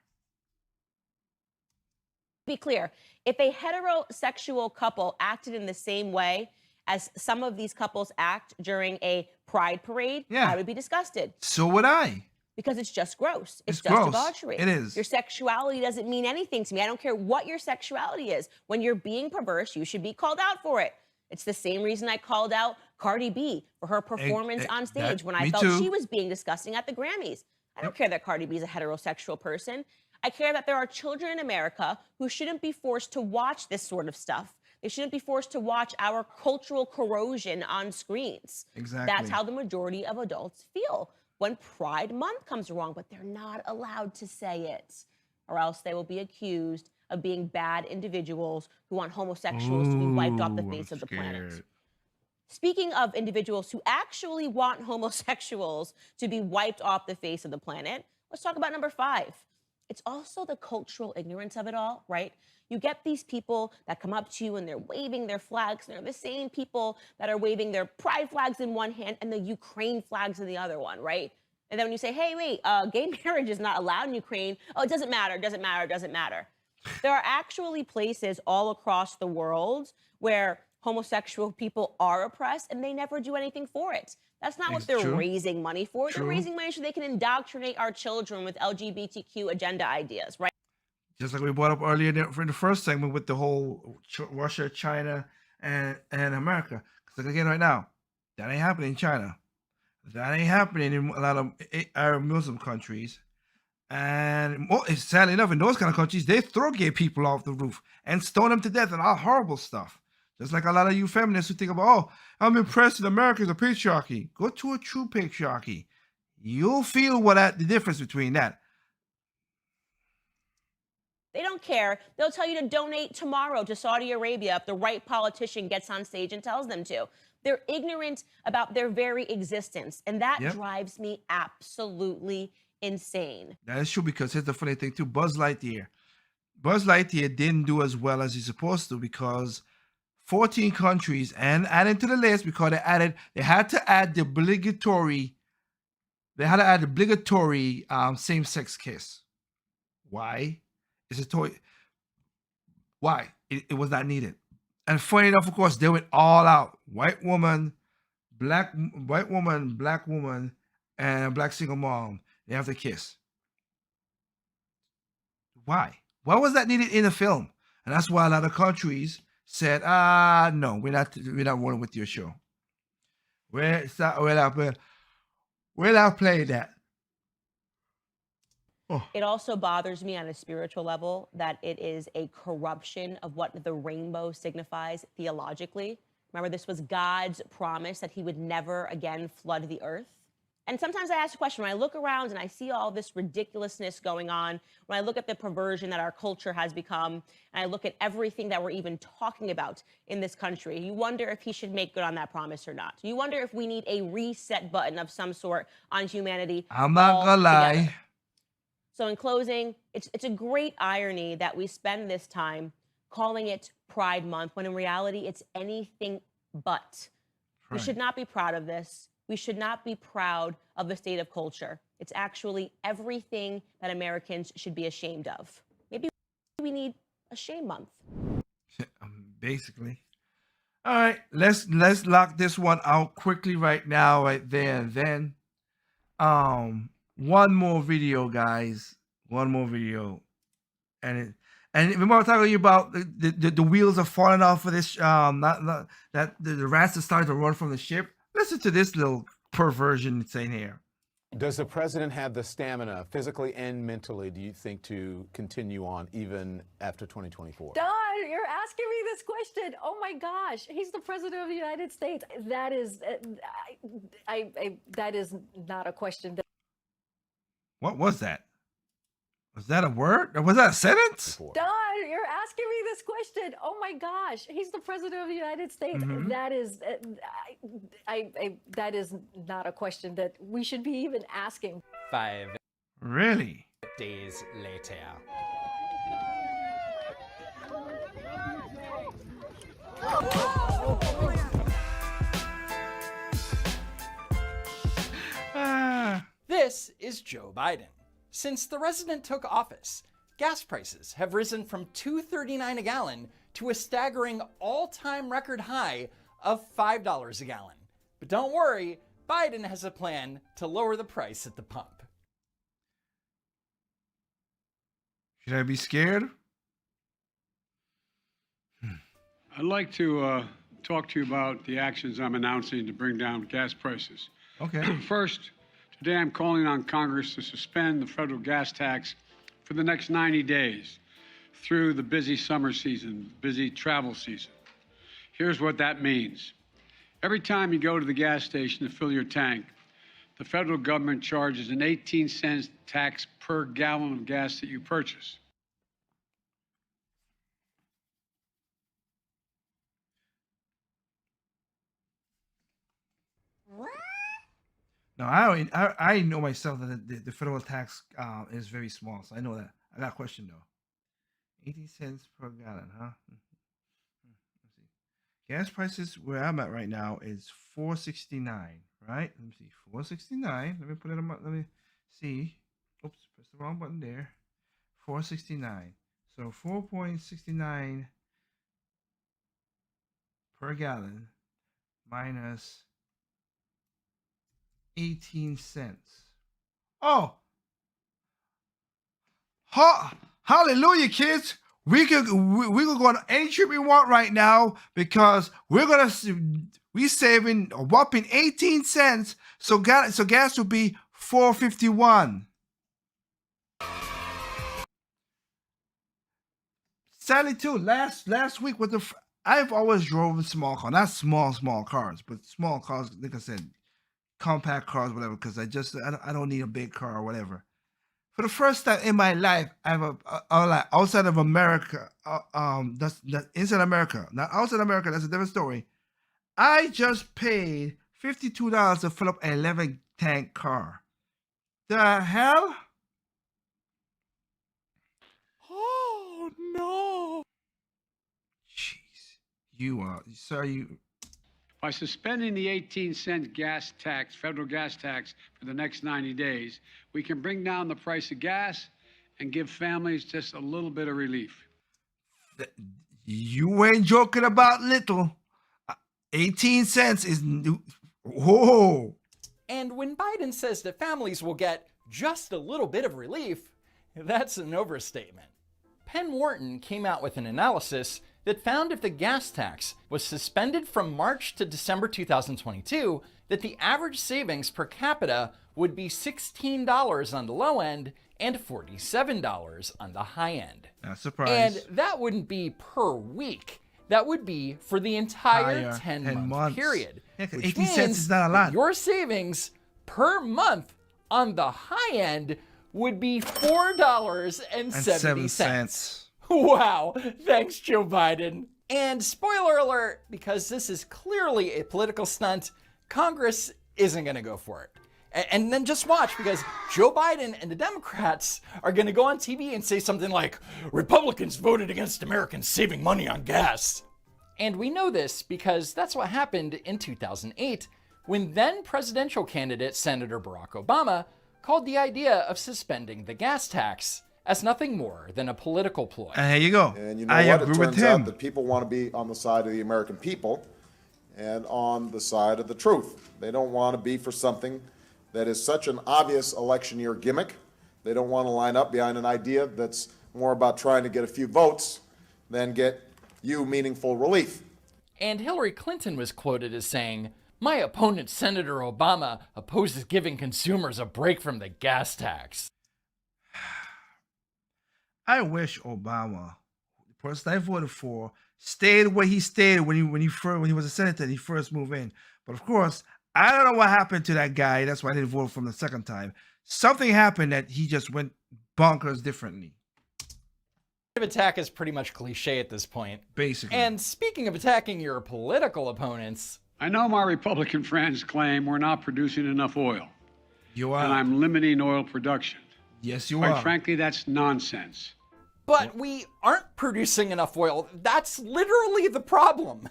Be clear, if a heterosexual couple acted in the same way as some of these couples act during a pride parade, I would be disgusted. So would I. Because it's just gross. It's just gross. debauchery. It is. Your sexuality doesn't mean anything to me. I don't care what your sexuality is. When you're being perverse, you should be called out for it. It's the same reason I called out Cardi B for her performance on stage when I felt she was being disgusting at the Grammys. I don't care that Cardi B is a heterosexual person. I care that there are children in America who shouldn't be forced to watch this sort of stuff. They shouldn't be forced to watch our cultural corrosion on screens. Exactly. That's how the majority of adults feel when Pride Month comes along, but they're not allowed to say it, or else they will be accused of being bad individuals who want homosexuals to be wiped off the face of the planet. Speaking of individuals who actually want homosexuals to be wiped off the face of the planet, let's talk about number 5. It's also the cultural ignorance of it all, right? You get these people that come up to you and they're waving their flags, and they're the same people that are waving their pride flags in one hand and the Ukraine flags in the other one, right? And then when you say, hey, wait, gay marriage is not allowed in Ukraine, oh, it doesn't matter, it doesn't matter, it doesn't matter. There are actually places all across the world where homosexual people are oppressed and they never do anything for it. That's not what they're raising money for. They're raising money so they can indoctrinate our children with LGBTQ agenda ideas, right? Just like we brought up earlier in the first segment with the whole Russia, China, and America. Because again, right now, that ain't happening in China. That ain't happening in a lot of Arab Muslim countries. And sadly enough, in those kind of countries, they throw gay people off the roof and stone them to death and all horrible stuff. Just like a lot of you feminists who think about, oh, I'm impressed in America's a patriarchy. Go to a true patriarchy. You'll feel the difference between that. They don't care. They'll tell you to donate tomorrow to Saudi Arabia if the right politician gets on stage and tells them to. They're ignorant about their very existence, and that drives me absolutely insane. That is true, because here's the funny thing too. Buzz Lightyear didn't do as well as he's supposed to, because 14 countries and added to the list because they had to add the obligatory same-sex kiss. Why? It's a toy. Why? It was not needed. And funny enough, of course, they went all out. White woman, black woman, and a black single mom. They have to kiss. Why? Why was that needed in the film? And that's why a lot of countries said, no, we're not rolling with your show. We're not playing that. Oh. It also bothers me on a spiritual level that it is a corruption of what the rainbow signifies theologically. Remember, this was God's promise that he would never again flood the earth. And sometimes I ask the question, when I look around and I see all this ridiculousness going on, when I look at the perversion that our culture has become, and I look at everything that we're even talking about in this country, you wonder if he should make good on that promise or not. You wonder if we need a reset button of some sort on humanity. I'm not gonna lie. So in closing, it's a great irony that we spend this time calling it Pride Month, when in reality, it's anything but. We should not be proud of this. We should not be proud of the state of culture. It's actually everything that Americans should be ashamed of. Maybe we need a shame month. Basically. All right, let's lock this one out quickly right now, right there and then. One more video, guys. One more video. And remember I was talking to you about the wheels are falling off of this that the rats are starting to run from the ship. Listen to this little perversion it's saying here. Does the president have the stamina, physically and mentally, do you think, to continue on even after 2024? Don, you're asking me this question. Oh my gosh, he's the president of the United States. That is, that is not a question. What was that? Was that a word? Or was that a sentence? Don, you're asking me this question. Oh my gosh, he's the president of the United States. That is, that is not a question that we should be even asking. 5 Really? days later. This is Joe Biden. Since the resident took office, gas prices have risen from $2.39 a gallon to a staggering all-time record high of $5 a gallon. But don't worry, Biden has a plan to lower the price at the pump. Should I be scared? I'd like to talk to you about the actions I'm announcing to bring down gas prices. Okay. First, today I'm calling on Congress to suspend the federal gas tax for the next 90 days through the busy summer season, busy travel season. Here's what that means. Every time you go to the gas station to fill your tank, the federal government charges an 18-cent tax per gallon of gas that you purchase. No, I know myself that the federal tax is very small, so I know that. I got a question though. 80 cents per gallon, huh? Let's see. Gas prices where I'm at right now is $4.69, right? Let me see, $4.69. Let me put it on. Let me see. Oops, press the wrong button there. $4.69. So 4.69 per gallon minus 18 cents. Oh, hallelujah, kids! We could go on any trip we want right now because we saving a whopping 18 cents. So gas will be $4.51. Sadly, too, last week with I've always drove small cars, not small cars, but small cars. Like I said, compact cars, whatever, because I don't need a big car or whatever. For the first time in my life, I have a outside of America, that's inside America, not outside America. That's a different story. I just paid $52 to fill up an 11-tank car. The hell? Oh no! Jeez, By suspending the 18-cent gas tax, federal gas tax, for the next 90 days, we can bring down the price of gas and give families just a little bit of relief. You ain't joking about little. 18 cents is... Whoa! And when Biden says that families will get just a little bit of relief, that's an overstatement. Penn Wharton came out with an analysis that found if the gas tax was suspended from March to December 2022, that the average savings per capita would be $16 on the low end and $47 on the high end. Not surprised. And that wouldn't be per week. That would be for the entire 10-month period. Yeah, which 18 means cents is not a lot. Your savings per month on the high end would be $4.70. Wow, thanks, Joe Biden. And spoiler alert, because this is clearly a political stunt, Congress isn't going to go for it. And then just watch, because Joe Biden and the Democrats are going to go on TV and say something like, Republicans voted against Americans saving money on gas. And we know this because that's what happened in 2008, when then presidential candidate Senator Barack Obama called the idea of suspending the gas tax as nothing more than a political ploy. And here you go. And you know I what? agree It with turns him. out that people want to be on the side of the American people and on the side of the truth. They don't want to be for something that is such an obvious election year gimmick. They don't want to line up behind an idea that's more about trying to get a few votes than get you meaningful relief. And Hillary Clinton was quoted as saying, "My opponent, Senator Obama, opposes giving consumers a break from the gas tax." I wish Obama, the person I voted for, stayed where he stayed when he was a senator and he first moved in. But of course, I don't know what happened to that guy. That's why I didn't vote for him the second time. Something happened that he just went bonkers differently. Attack is pretty much cliche at this point. Basically. And speaking of attacking your political opponents, I know my Republican friends claim we're not producing enough oil. You are. And I'm limiting oil production. Yes, you Quite are. frankly, that's nonsense. but we aren't producing enough oil. That's literally the problem.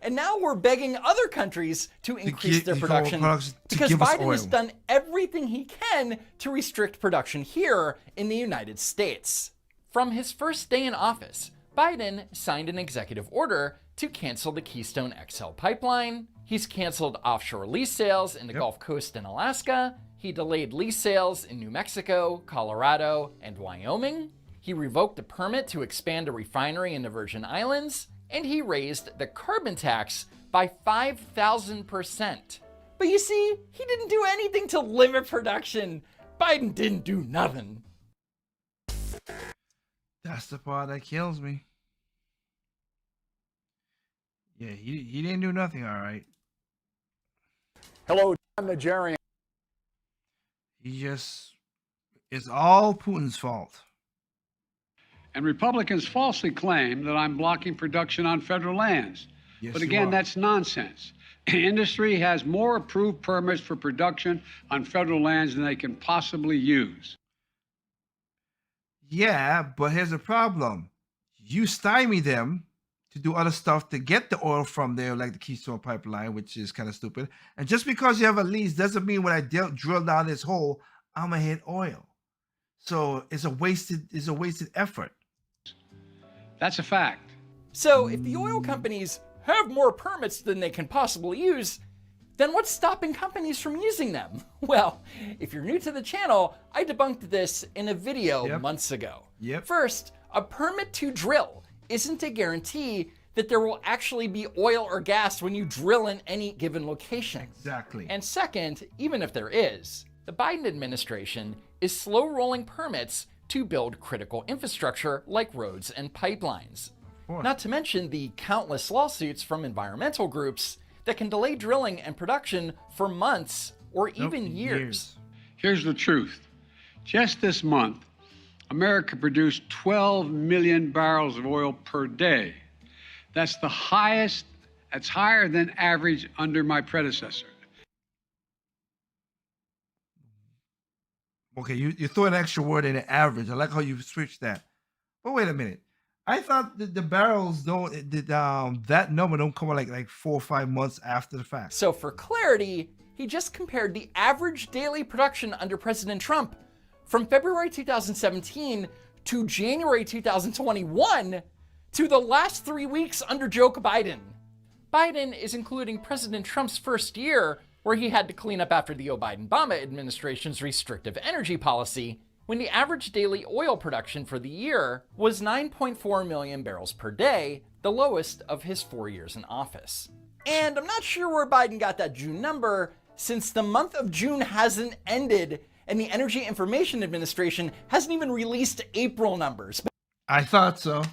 And now we're begging other countries to increase their production because give us Biden has oil. done everything he can to restrict production here in the United States. From his first day in office, Biden signed an executive order to cancel the Keystone XL pipeline. He's canceled offshore lease sales in the Gulf Coast and Alaska. He delayed lease sales in New Mexico, Colorado, and Wyoming. He revoked a permit to expand a refinery in the Virgin Islands. And he raised the carbon tax by 5,000%. But you see, he didn't do anything to limit production. Biden didn't do nothing. That's the part that kills me. Yeah, he didn't do nothing, all right. Hello, John Nigerian. It's all Putin's fault. And Republicans falsely claim that I'm blocking production on federal lands. Yes, But you again, are. that's nonsense. Industry has more approved permits for production on federal lands than they can possibly use. Yeah, but here's the problem. You stymie them to do other stuff to get the oil from there, like the Keystone Pipeline, which is kind of stupid. And just because you have a lease doesn't mean when I drill down this hole, I'm gonna hit oil. So it's a wasted effort. That's a fact. So if the oil companies have more permits than they can possibly use, then what's stopping companies from using them? Well, if you're new to the channel, I debunked this in a video months ago. First, a permit to drill isn't a guarantee that there will actually be oil or gas when you drill in any given location. Exactly. And second, even if there is, the Biden administration is slow rolling permits to build critical infrastructure like roads and pipelines. Not to mention the countless lawsuits from environmental groups that can delay drilling and production for months or even years. Here's the truth. Just this month, America produced 12 million barrels of oil per day. That's the highest, that's higher than average under my predecessor. Okay, you throw an extra word in the average. I like how you switched that. But wait a minute. I thought that the barrels that number don't come out like 4 or 5 months after the fact. So for clarity, he just compared the average daily production under President Trump from February 2017 to January 2021 to the last 3 weeks under Joe Biden. Biden is including President Trump's first year, where he had to clean up after the Obama administration's restrictive energy policy, when the average daily oil production for the year was 9.4 million barrels per day, the lowest of his 4 years in office. And I'm not sure where Biden got that June number, since the month of June hasn't ended and the Energy Information Administration hasn't even released April numbers. I thought so.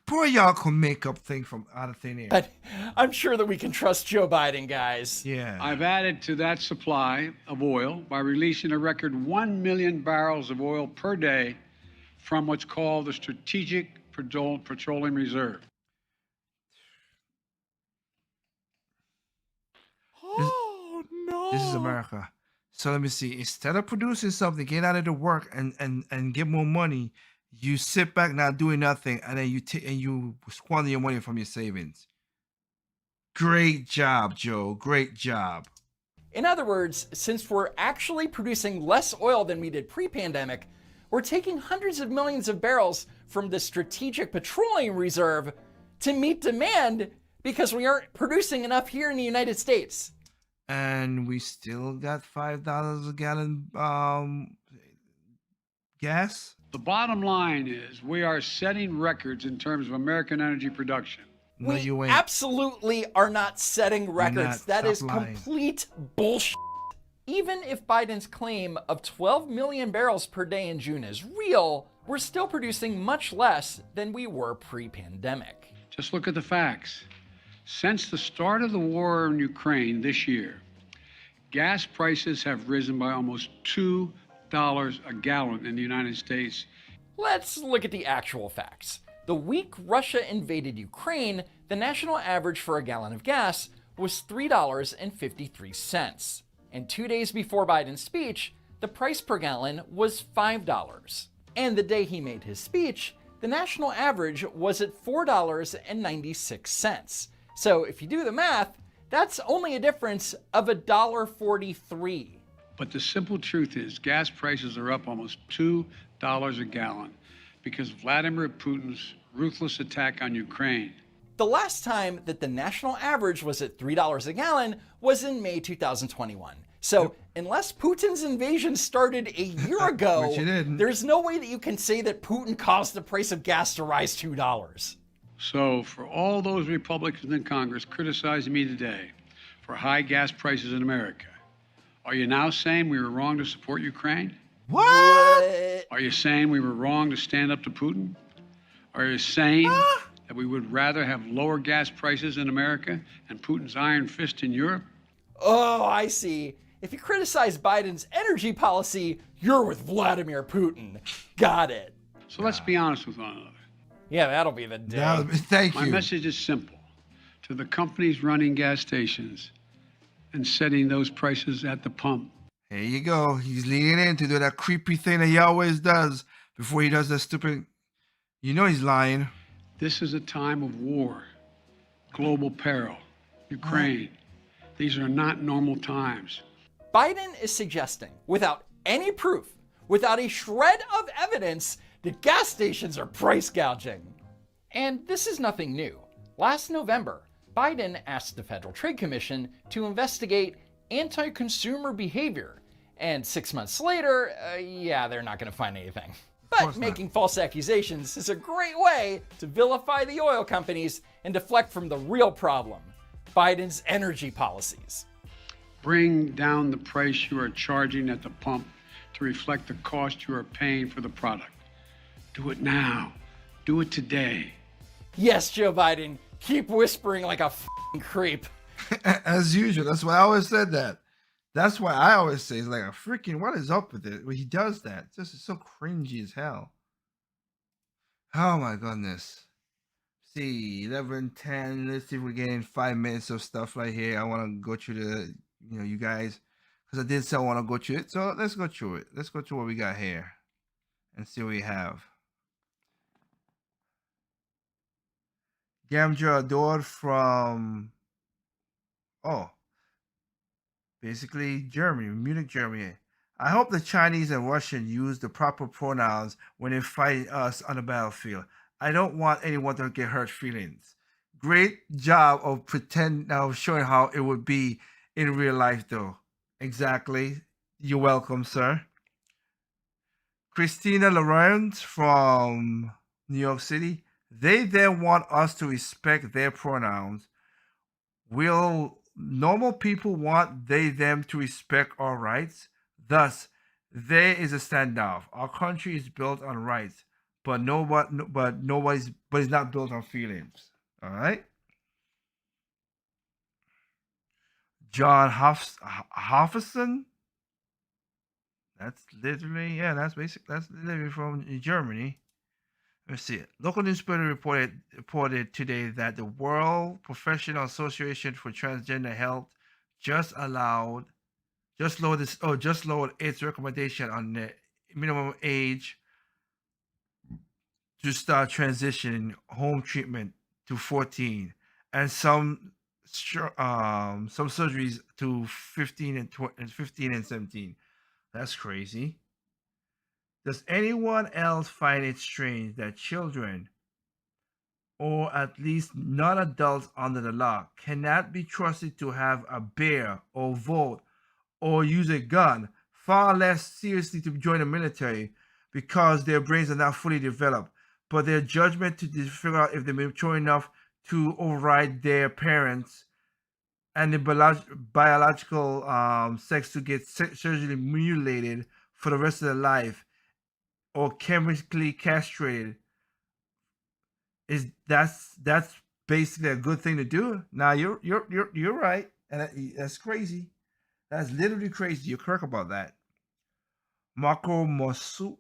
Poor y'all can make up things from out of thin air. But I'm sure that we can trust Joe Biden, guys. Yeah. I've added to that supply of oil by releasing a record 1 million barrels of oil per day from what's called the Strategic Petroleum Reserve. Oh, no. This is America. So let me see. Instead of producing something, get out of the work and get more money, you sit back not doing nothing, and then you squander your money from your savings. Great job, Joe. Great job. In other words, since we're actually producing less oil than we did pre-pandemic, we're taking hundreds of millions of barrels from the Strategic Petroleum Reserve to meet demand because we aren't producing enough here in the United States. And we still got $5 a gallon gas. The bottom line is we are setting records in terms of American energy production. No, We you ain't. absolutely are not setting records. That Stop is lying. complete bullshit. Even if Biden's claim of 12 million barrels per day in June is real, we're still producing much less than we were pre-pandemic. Just look at the facts. Since the start of the war in Ukraine this year, gas prices have risen by almost $2 a gallon in the United States. Let's look at the actual facts. The week Russia invaded Ukraine, the national average for a gallon of gas was $3.53. And 2 days before Biden's speech, the price per gallon was $5. And the day he made his speech, the national average was at $4.96. So if you do the math, that's only a difference of $1.43. But the simple truth is gas prices are up almost $2 a gallon because of Vladimir Putin's ruthless attack on Ukraine. The last time that the national average was at $3 a gallon was in May 2021. So unless Putin's invasion started a year ago, there's no way that you can say that Putin caused the price of gas to rise $2. So for all those Republicans in Congress criticizing me today for high gas prices in America, are you now saying we were wrong to support Ukraine? What? Are you saying we were wrong to stand up to Putin? Are you saying that we would rather have lower gas prices in America and Putin's iron fist in Europe? Oh, I see. If you criticize Biden's energy policy, you're with Vladimir Putin. Got it. So let's be honest with one another. Yeah, that'll be the day. Thank you. My message is simple. To the companies running gas stations and setting those prices at the pump. There you go. He's leaning in to do that creepy thing that he always does before he does that stupid... You know he's lying. This is a time of war, global peril, Ukraine. These are not normal times. Biden is suggesting, without any proof, without a shred of evidence, that gas stations are price gouging. And this is nothing new. Last November, Biden asked the Federal Trade Commission to investigate anti-consumer behavior. And 6 months later, yeah, they're not going to find anything. But making false accusations is a great way to vilify the oil companies and deflect from the real problem, Biden's energy policies. Bring down the price you are charging at the pump to reflect the cost you are paying for the product. Do it now. Do it today. Yes, Joe Biden, keep whispering like a f***ing creep. As usual, that's why I always said that. That's why I always say, it's like a freaking, what is up with it? When he does that, this is so cringy as hell. Oh my goodness. See, 11:10. Let's see if we're getting 5 minutes of stuff right here. I want to go through the, you guys, because I did say I want to go through it. So let's go through it. Let's go through what we got here and see what we have. Gamja adored from, basically Germany, Munich, Germany. I hope the Chinese and Russian use the proper pronouns when they fight us on the battlefield. I don't want anyone to get hurt feelings. Great job of showing how it would be in real life, though. Exactly. You're welcome, sir. Christina Laurent from New York City. They then want us to respect their pronouns. Will normal people want they them to respect our rights? Thus, there is a standoff. Our country is built on rights, but it's not built on feelings. All right. John Hofferson. That's literally, that's literally from Germany. Let's see it. Local newspaper reported today that the World Professional Association for Transgender Health just lowered its recommendation on the minimum age to start transitioning home treatment to 14, and some surgeries to 15 and 17. That's crazy. Does anyone else find it strange that children, or at least non-adults under the law, cannot be trusted to have a bear or vote or use a gun, far less seriously to join the military, because their brains are not fully developed, but their judgment to figure out if they're mature enough to override their parents and the biological sex to get surgically mutilated for the rest of their life, or chemically castrated, that's basically a good thing to do. Now you're right, and that's crazy. That's literally crazy. You're correct about that. Marco Masua.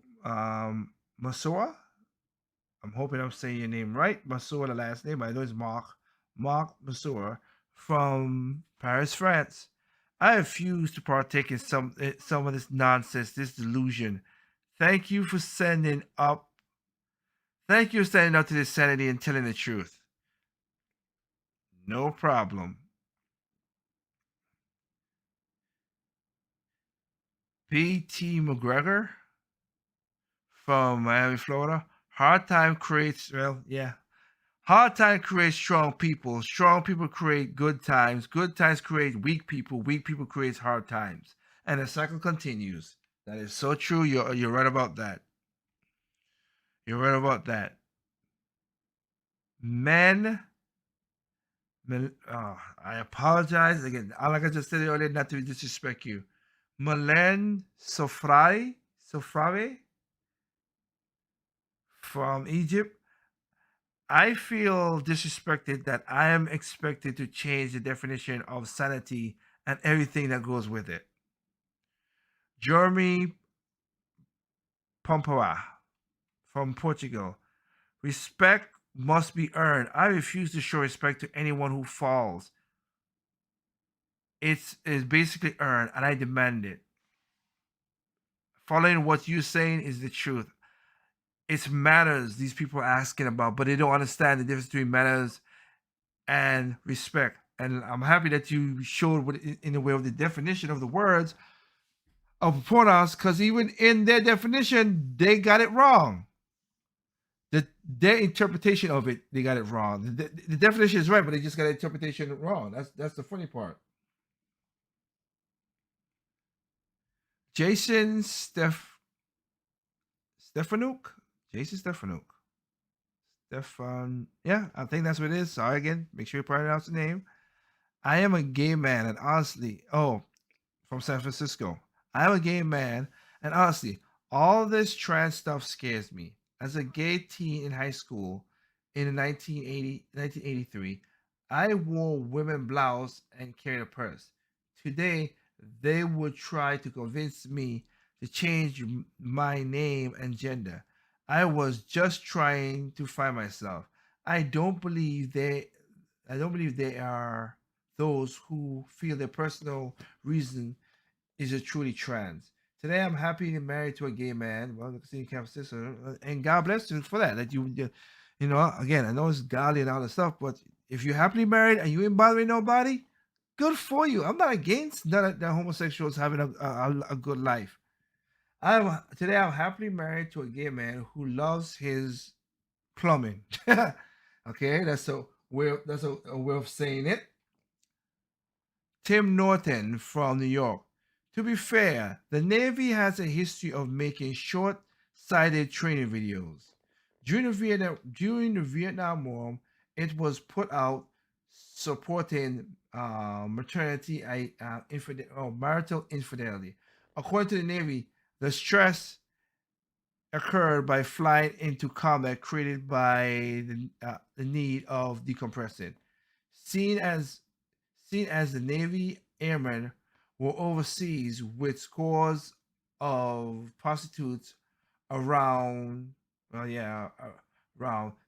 I'm hoping I'm saying your name right. Masua, the last name. I know it's Marc Masua from Paris, France. I refuse to partake in some of this nonsense, this delusion. Thank you for standing up Thank you for standing up to this sanity and telling the truth. No problem. P.T. McGregor from Miami, Florida. Hard time creates, well, yeah. Hard time creates strong people. Strong people create good times. Good times create weak people. Weak people creates hard times. And the cycle continues. That is so true. You're right about that. You're right about that. I apologize again. Like I just said earlier, not to disrespect you. Malen Sofrave from Egypt. I feel disrespected that I am expected to change the definition of sanity and everything that goes with it. Jeremy Pompera from Portugal. Respect must be earned. I refuse to show respect to anyone who falls. It's basically earned, and I demand it. Following what you're saying is the truth. It's manners these people are asking about, but they don't understand the difference between manners and respect. And I'm happy that you showed what in the way of the definition of the words of pronouns, because even in their definition, they got it wrong. Their interpretation of it, they got it wrong. The definition is right, but they just got the interpretation wrong. That's the funny part. Jason Stefanuk. Jason Stefanuk. Yeah, I think that's what it is. Sorry again. Make sure you pronounce the name. I am a gay man, and honestly, from San Francisco. I am a gay man, and honestly, all this trans stuff scares me. As a gay teen in high school in 1983, I wore women's blouse and carried a purse. Today, they would try to convince me to change my name and gender. I was just trying to find myself. I don't believe they are those who feel their personal reason is a truly trans. Today, I'm happy to be married to a gay man. Well, in Kansas, and God bless you for that. That you know, again, I know it's godly and all this stuff, but if you're happily married and you ain't bothering nobody, good for you. I'm not against that homosexuals having a good life. Today, I'm happily married to a gay man who loves his plumbing. Okay, that's a way of saying it. Tim Norton from New York. To be fair, the Navy has a history of making short-sighted training videos. During the Vietnam War, it was put out supporting marital infidelity. According to the Navy, the stress occurred by flying into combat created by the need of decompressing. Seen as the Navy airmen were overseas with scores of prostitutes around. The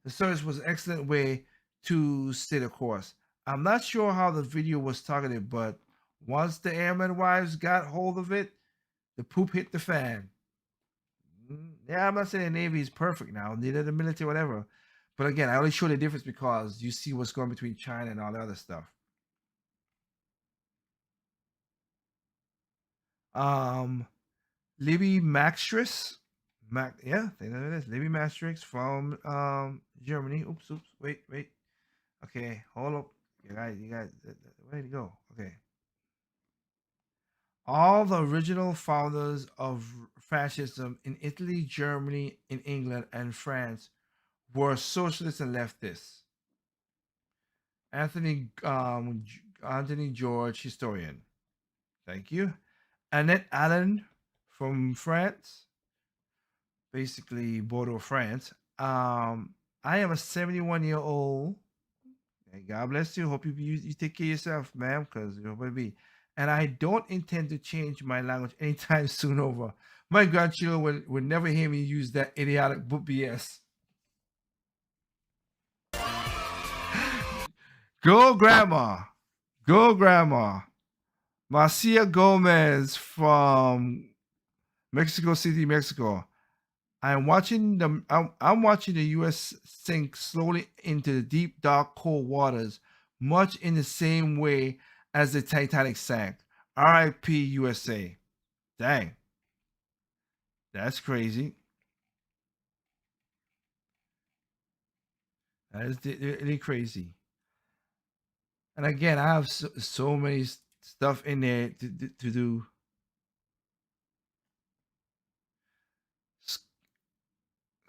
service was an excellent way to stay the course. I'm not sure how the video was targeted, but once the airmen wives got hold of it, the poop hit the fan. Yeah, I'm not saying the Navy is perfect now, neither the military, whatever. But again, I only show the difference because you see what's going between China and all the other stuff. Libby Maxtress. Yeah, I think that it is. Libby Maxtress from Germany. Oops. Wait. Okay, hold up. You guys, where to go? Okay. All the original founders of fascism in Italy, Germany, in England, and France were socialists and leftists. Anthony George, historian. Thank you. Annette Allen from France, basically Bordeaux, France. I am a 71-year-old. And God bless you. Hope you take care of yourself, ma'am, because you're going to be. And I don't intend to change my language anytime soon over. My grandchildren will never hear me use that idiotic book BS. Go, Grandma. Go, Grandma. Marcia Gomez from Mexico City, Mexico. I'm watching the U.S. sink slowly into the deep, dark, cold waters, much in the same way as the Titanic sank. R.I.P. USA. Dang. That's crazy. That is really crazy. And again, I have so many stuff in there to do.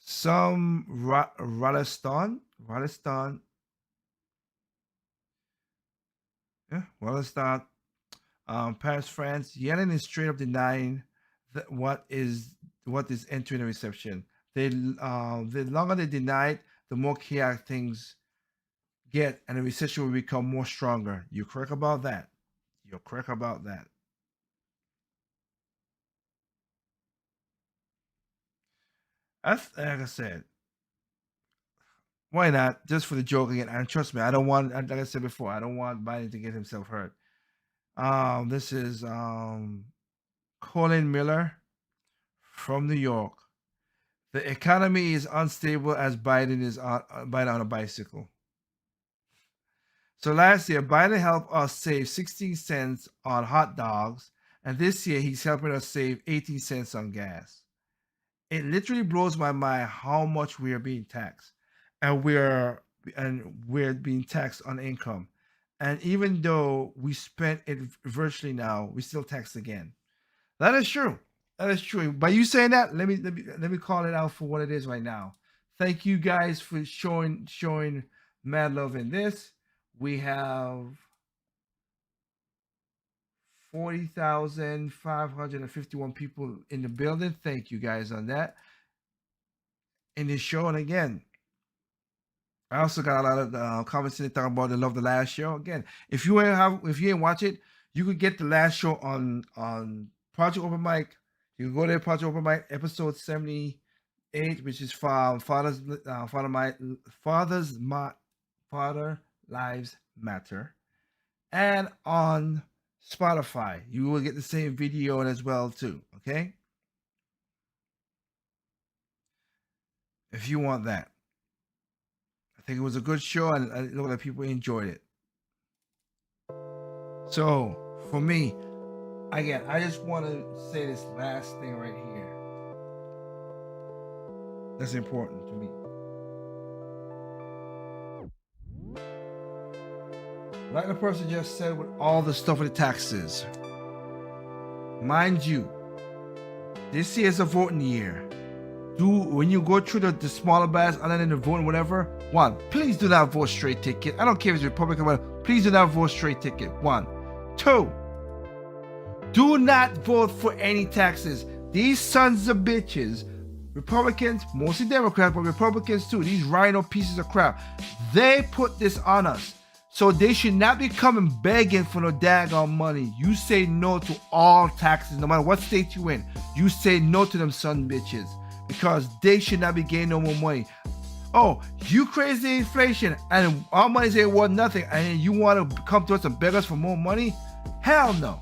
Some Rajasthan, Paris, France. Yellen is straight up denying that what is entering the reception. The longer they deny it, the more chaotic things get, and the recession will become more stronger. You're correct about that. You're correct about that. Like I said, why not? Just for the joke again. And trust me, I don't want, like I said before, I don't want Biden to get himself hurt. This is Colin Miller from New York. The economy is unstable as Biden is on a bicycle. So last year, Biden helped us save 16 cents on hot dogs, and this year he's helping us save 18 cents on gas. It literally blows my mind how much we are being taxed, and we're being taxed on income. And even though we spent it virtually now, we still taxed again. That is true. That is true. By you saying that, let me call it out for what it is right now. Thank you guys for showing mad love in this. We have 40,551 people in the building. Thank you guys on that. In this show, and again, I also got a lot of comments in there talking about the Love the Last show. Again, if you ain't watch it, you could get the last show on Project Open Mic. You can go there, Project Open Mic, episode 78, which is Father Lives Matter, and on Spotify, you will get the same video as well too. Okay, if you want that. I think it was a good show, and I know that people enjoyed it. So for me, again, I just want to say this last thing right here. That's important to me. Like the person just said, with all the stuff with the taxes, mind you, this year is a voting year. When you go through the smaller ballots, other than the voting, whatever, one, please do not vote straight ticket. I don't care if it's Republican, but please do not vote straight ticket. One. Two, do not vote for any taxes. These sons of bitches, Republicans, mostly Democrats, but Republicans too, these rhino pieces of crap, they put this on us. So they should not be coming begging for no daggone money. You say no to all taxes, no matter what state you in. You say no to them son bitches, because they should not be getting no more money. Oh, you crazy inflation and our money's ain't worth nothing, and you want to come to us and beg us for more money? Hell no.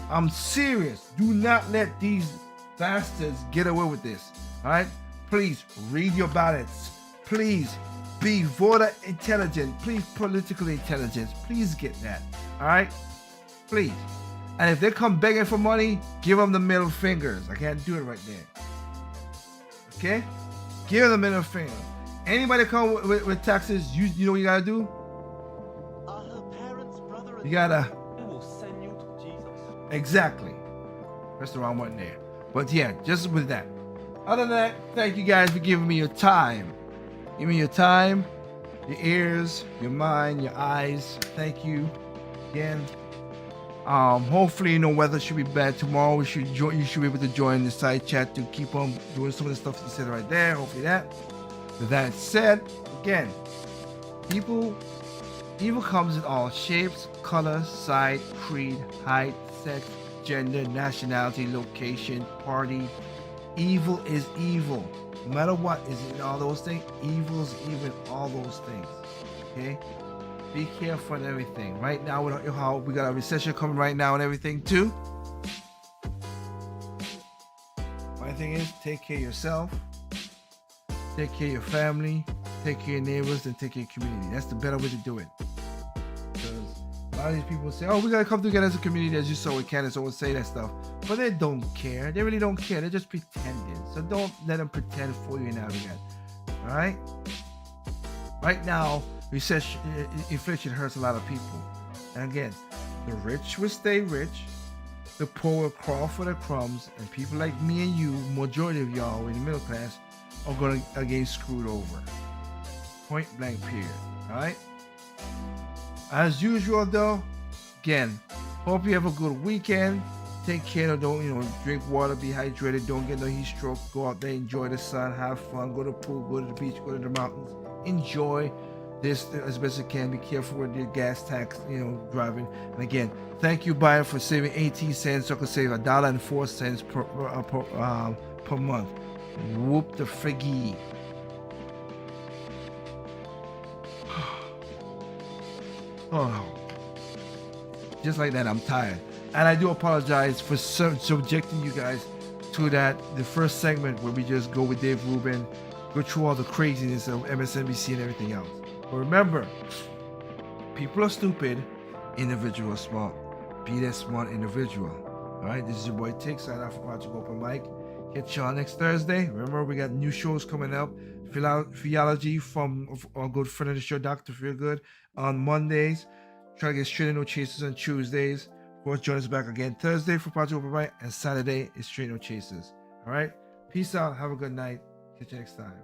I'm serious. Do not let these bastards get away with this. All right? Please read your ballots. Please be voter intelligent. Please political intelligence. Please get that. All right? Please. And if they come begging for money, give them the middle fingers. I can't do it right there. Okay? Give them the middle finger. Anybody come with taxes, you know what you gotta do? You gotta. Exactly. That's the wrong one there. But yeah, just with that. Other than that, thank you guys for giving me your time. Give me your time, your ears, your mind, your eyes. Thank you again. Hopefully, weather should be bad tomorrow. You should be able to join the side chat to keep on doing some of the stuff you said right there. Hopefully that. With that said, again, evil comes in all shapes, colors, size, creed, height, sex, gender, nationality, location, party. Evil is evil. No matter what is in all those things, evil is even all those things. Okay? Be careful and everything. Right now, we got a recession coming right now and everything too. My thing is, take care of yourself. take care of your family, take care of your neighbors, and take care of your community. That's the better way to do it. Because a lot of these people say, oh, we got to come together as a community, as you saw with Candace, always say that stuff. But they don't care. They really don't care. They're just pretending. So don't let them pretend for you now again. All right? Right now, recession, inflation hurts a lot of people. And again, the rich will stay rich. The poor will crawl for the crumbs. And people like me and you, majority of y'all in the middle class, are going to get screwed over. Point blank period. All right? As usual, though, again, hope you have a good weekend. Take care. Don't, drink water, be hydrated. Don't get no heat stroke. Go out there, enjoy the sun, have fun. Go to the pool, go to the beach, go to the mountains. Enjoy this as best as you can. Be careful with your gas tax, driving. And again, thank you, Biden, for saving 18 cents. So I could save $1.04 per month. Whoop the friggy. Oh, just like that, I'm tired. And I do apologize for subjecting you guys to the first segment where we just go with Dave Rubin, go through all the craziness of MSNBC and everything else. But remember, people are stupid, individuals smart. Be that smart individual. All right, this is your boy Tick, signing off for Project Open Mic. Catch y'all next Thursday. Remember, we got new shows coming up. Theology from our good friend of the show, Dr. Feelgood, on Mondays. Try to get Straight No Chasers on Tuesdays. Of course, join us back again Thursday for Project Open Mic, and Saturday is Straight No Chasers. All right, peace out. Have a good night. Catch you next time.